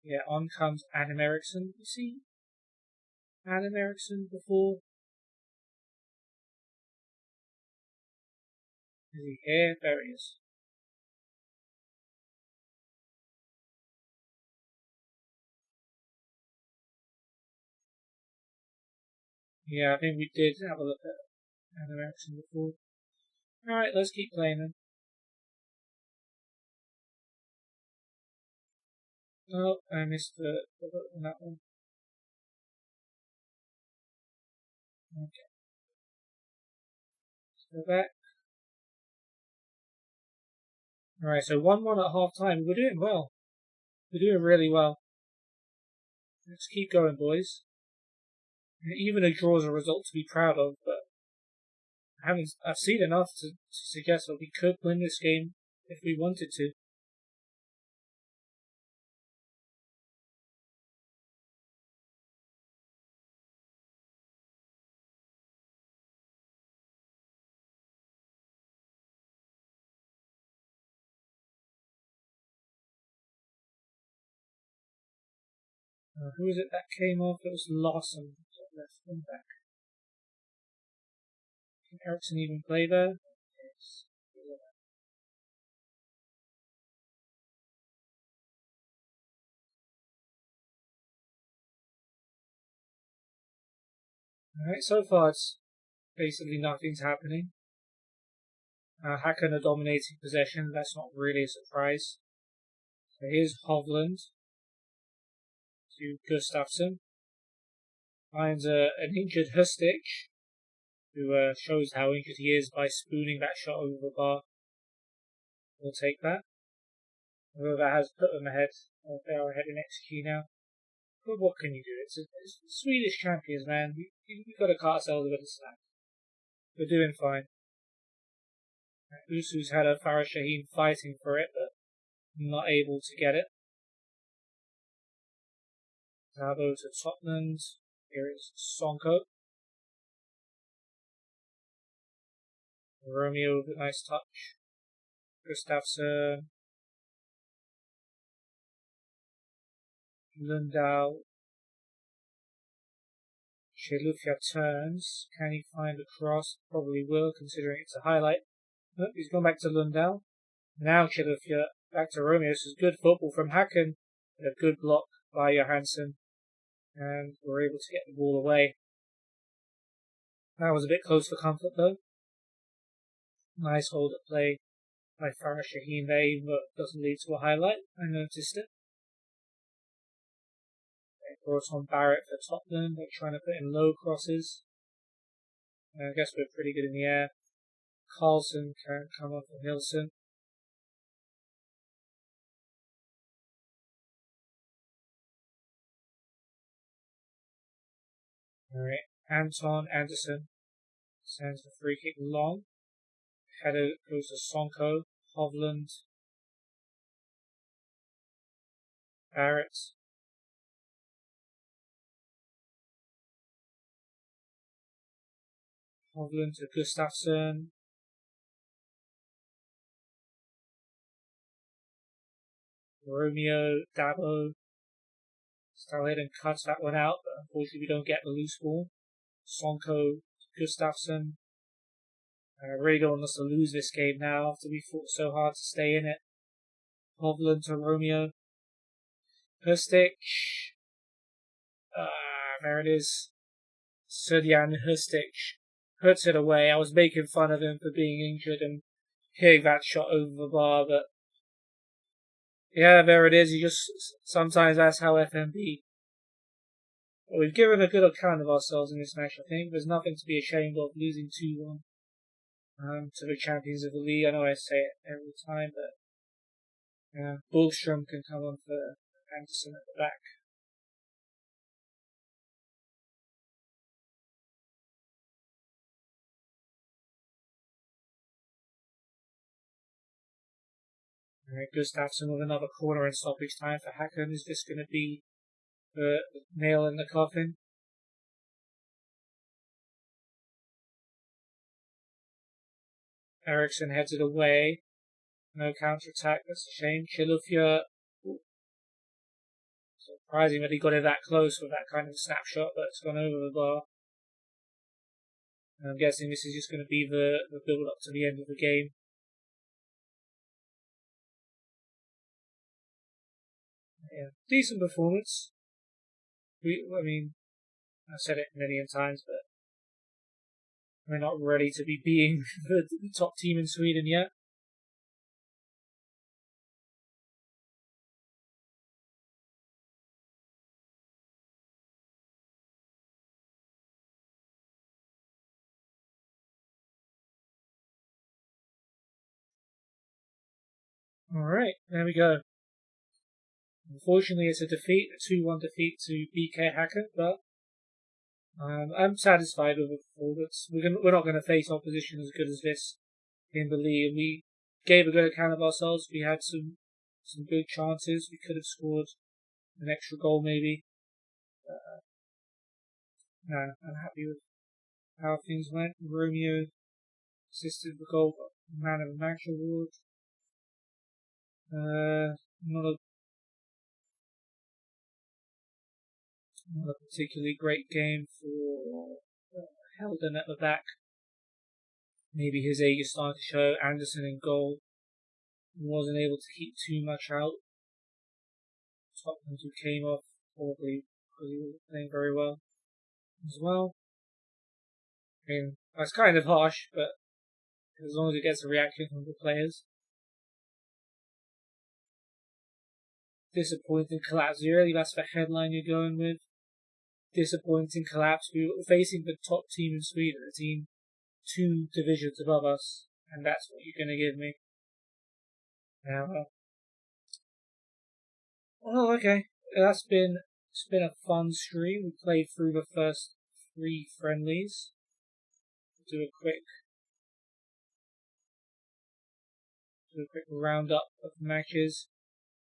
Yeah, on comes Adam Eriksson. You see Adam Eriksson before? Is he here? There he is. Yeah, I think we did have a look at Adam Eriksson before. Alright, let's keep playing then. Oh, I missed the button on that one. Okay. Let's go back. Alright, so 1-1 at half time. We're doing well. We're doing really well. Let's keep going, boys. Even a draw is a result to be proud of, but I've seen enough to suggest that we could win this game if we wanted to. Who was it that came off? It was Larson, left wing back. Can Eriksson even play there? Yes. Alright, so far it's basically nothing's happening. Hacken are dominating possession, that's not really a surprise. So here's Hovland to Gustafsson. Finds an injured Hustich, who shows how injured he is by spooning that shot over the bar. We'll take that. Although that has put them ahead. They are ahead in XG now. But what can you do? It's Swedish champions, man. We've got to cut ourselves a bit of slack. We're doing fine. Usu's had a Farashaheen fighting for it, but not able to get it. Zabo to Totland. Here is Sonko. Romeo with a nice touch. Gustafsson. Lundahl. Chelufya turns. Can he find a cross? Probably will, considering it's a highlight. Nope, he's gone back to Lundahl. Now Chelufya back to Romeo. This is good football from Hacken. A good block by Johansson. And we're able to get the ball away. That was a bit close for comfort though. Nice hold at play by Farashaheen there, even though it doesn't lead to a highlight. I noticed it. Brought on Barrett for Tottenham. They're trying to put in low crosses. I guess we're pretty good in the air. Carlson can come off of Nilsson. Alright, Anton Anderson Sends the free kick long. Header goes to Sonko. Hovland. Barrett. Hovland to Gustafsson. Romeo, Dabo. Stallheden cuts that one out, but unfortunately we don't get the loose ball. Sonko, Gustafsson. Really don't want us to lose this game now after we fought so hard to stay in it. Hovland to Romeo. Hustic. There it is. Sudjan Hustic puts it away. I was making fun of him for being injured and hitting that shot over the bar, but yeah, there it is. Sometimes that's how FMB. But we've given a good account of ourselves in this match, I think. There's nothing to be ashamed of losing 2-1 to the champions of the league. I know I say it every time, but Bullstrom can come on for Anderson at the back. Gustafsson with another corner and stoppage time for Hacken. Is this going to be the nail in the coffin? Eriksson heads it away. No counter-attack, that's a shame. Chilufya. Surprising that he got it that close with that kind of snapshot, but it's gone over the bar. And I'm guessing this is just going to be the build-up to the end of the game. Yeah, decent performance. I've said it a million times, but we're not ready to be being the top team in Sweden yet. Alright, there we go. Unfortunately, it's a defeat, a 2-1 defeat to BK Hacken, but I'm satisfied with the performance. We're not going to face opposition as good as this in the league. We gave a good account of ourselves. We had some good chances. We could have scored an extra goal maybe. I'm happy with how things went. Romeo assisted the goal, man of the match award. Not a particularly great game for Helden at the back. Maybe his age is starting to show. Anderson in goal. Wasn't able to keep too much out. Topman who came off probably because he wasn't playing very well as well. I mean, that's kind of harsh, but as long as it gets a reaction from the players. Disappointing collapse. Really, that's the headline you're going with. Disappointing collapse. We were facing the top team in Sweden, a team 2 divisions above us, and that's what you're going to give me. Well, okay. It's been a fun stream. We played through the first 3 friendlies. Do a quick roundup of matches.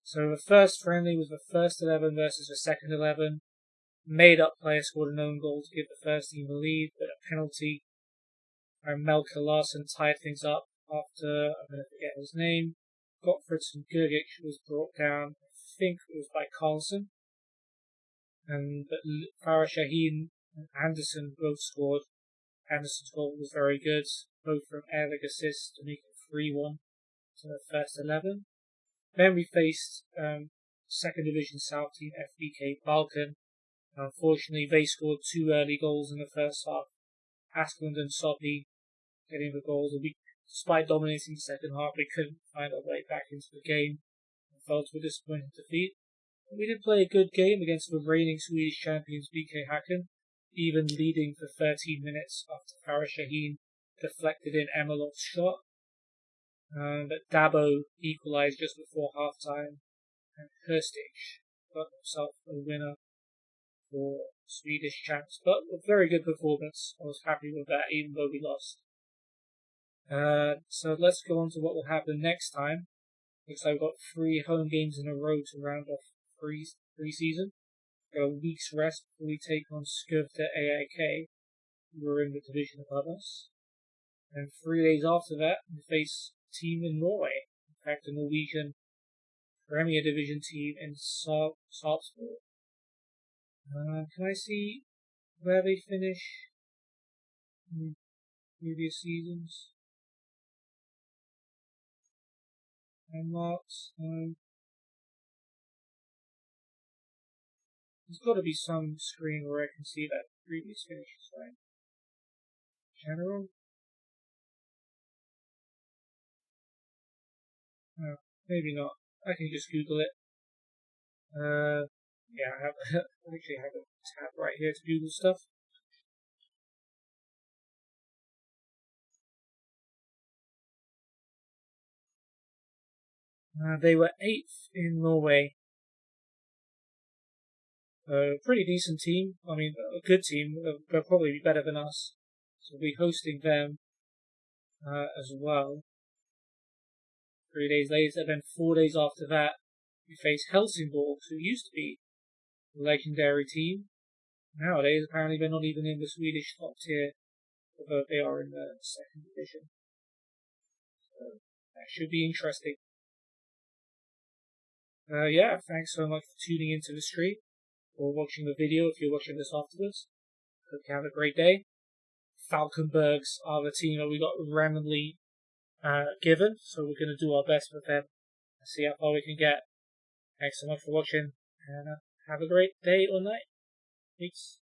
So the first friendly was the first 11 versus the second 11. Made-up player scored an own goal to give the first team the lead, but a penalty from Melke Larsson tied things up after, I'm going to forget his name, Gottfridsson Gurgic was brought down, I think it was by Carlson. But Farah Shaheen and Anderson both scored. Anderson's goal was very good, both from Ehrlich assists to make it 3-1 to the first 11. Then we faced second division South team FBK Balkan. Unfortunately, they scored 2 early goals in the first half. Asklund and Soppy getting the goals. Despite dominating the second half, we couldn't find our way back into the game and fell to a disappointing defeat. But we did play a good game against the reigning Swedish champions BK Hacken, even leading for 13 minutes after Farah Shaheen deflected in Emilov's shot. But Dabo equalised just before half-time, and Hustic got himself a winner for Swedish champs, but a very good performance. I was happy with that, even though we lost. So let's go on to what will happen next time. Looks like we've got 3 home games in a row to round off pre-season. Got a week's rest before we take on Skövde AIK, who are in the division above us. And 3 days after that, we face a team in Norway. In fact, a Norwegian Premier Division team in Sarpsborg. Can I see where they finish in previous seasons? And marks? There's got to be some screen where I can see that previous finishes, right? General? No, maybe not. I can just Google it. Yeah, I actually have a tab right here to Google stuff. They were 8th in Norway. Pretty decent team. I mean, a good team. They'll probably be better than us. So we'll be hosting them as well. 3 days later, then 4 days after that, we face Helsingborg, who used to be a legendary team. Nowadays, apparently they're not even in the Swedish top tier, although they are in the 2nd division. So that should be interesting. Yeah, thanks so much for tuning into the stream or watching the video if you're watching this afterwards. Hope you have a great day. Falkenbergs are the team that we got randomly given, so we're going to do our best with them and see how far we can get. Thanks so much for watching, and have a great day or night. Peace.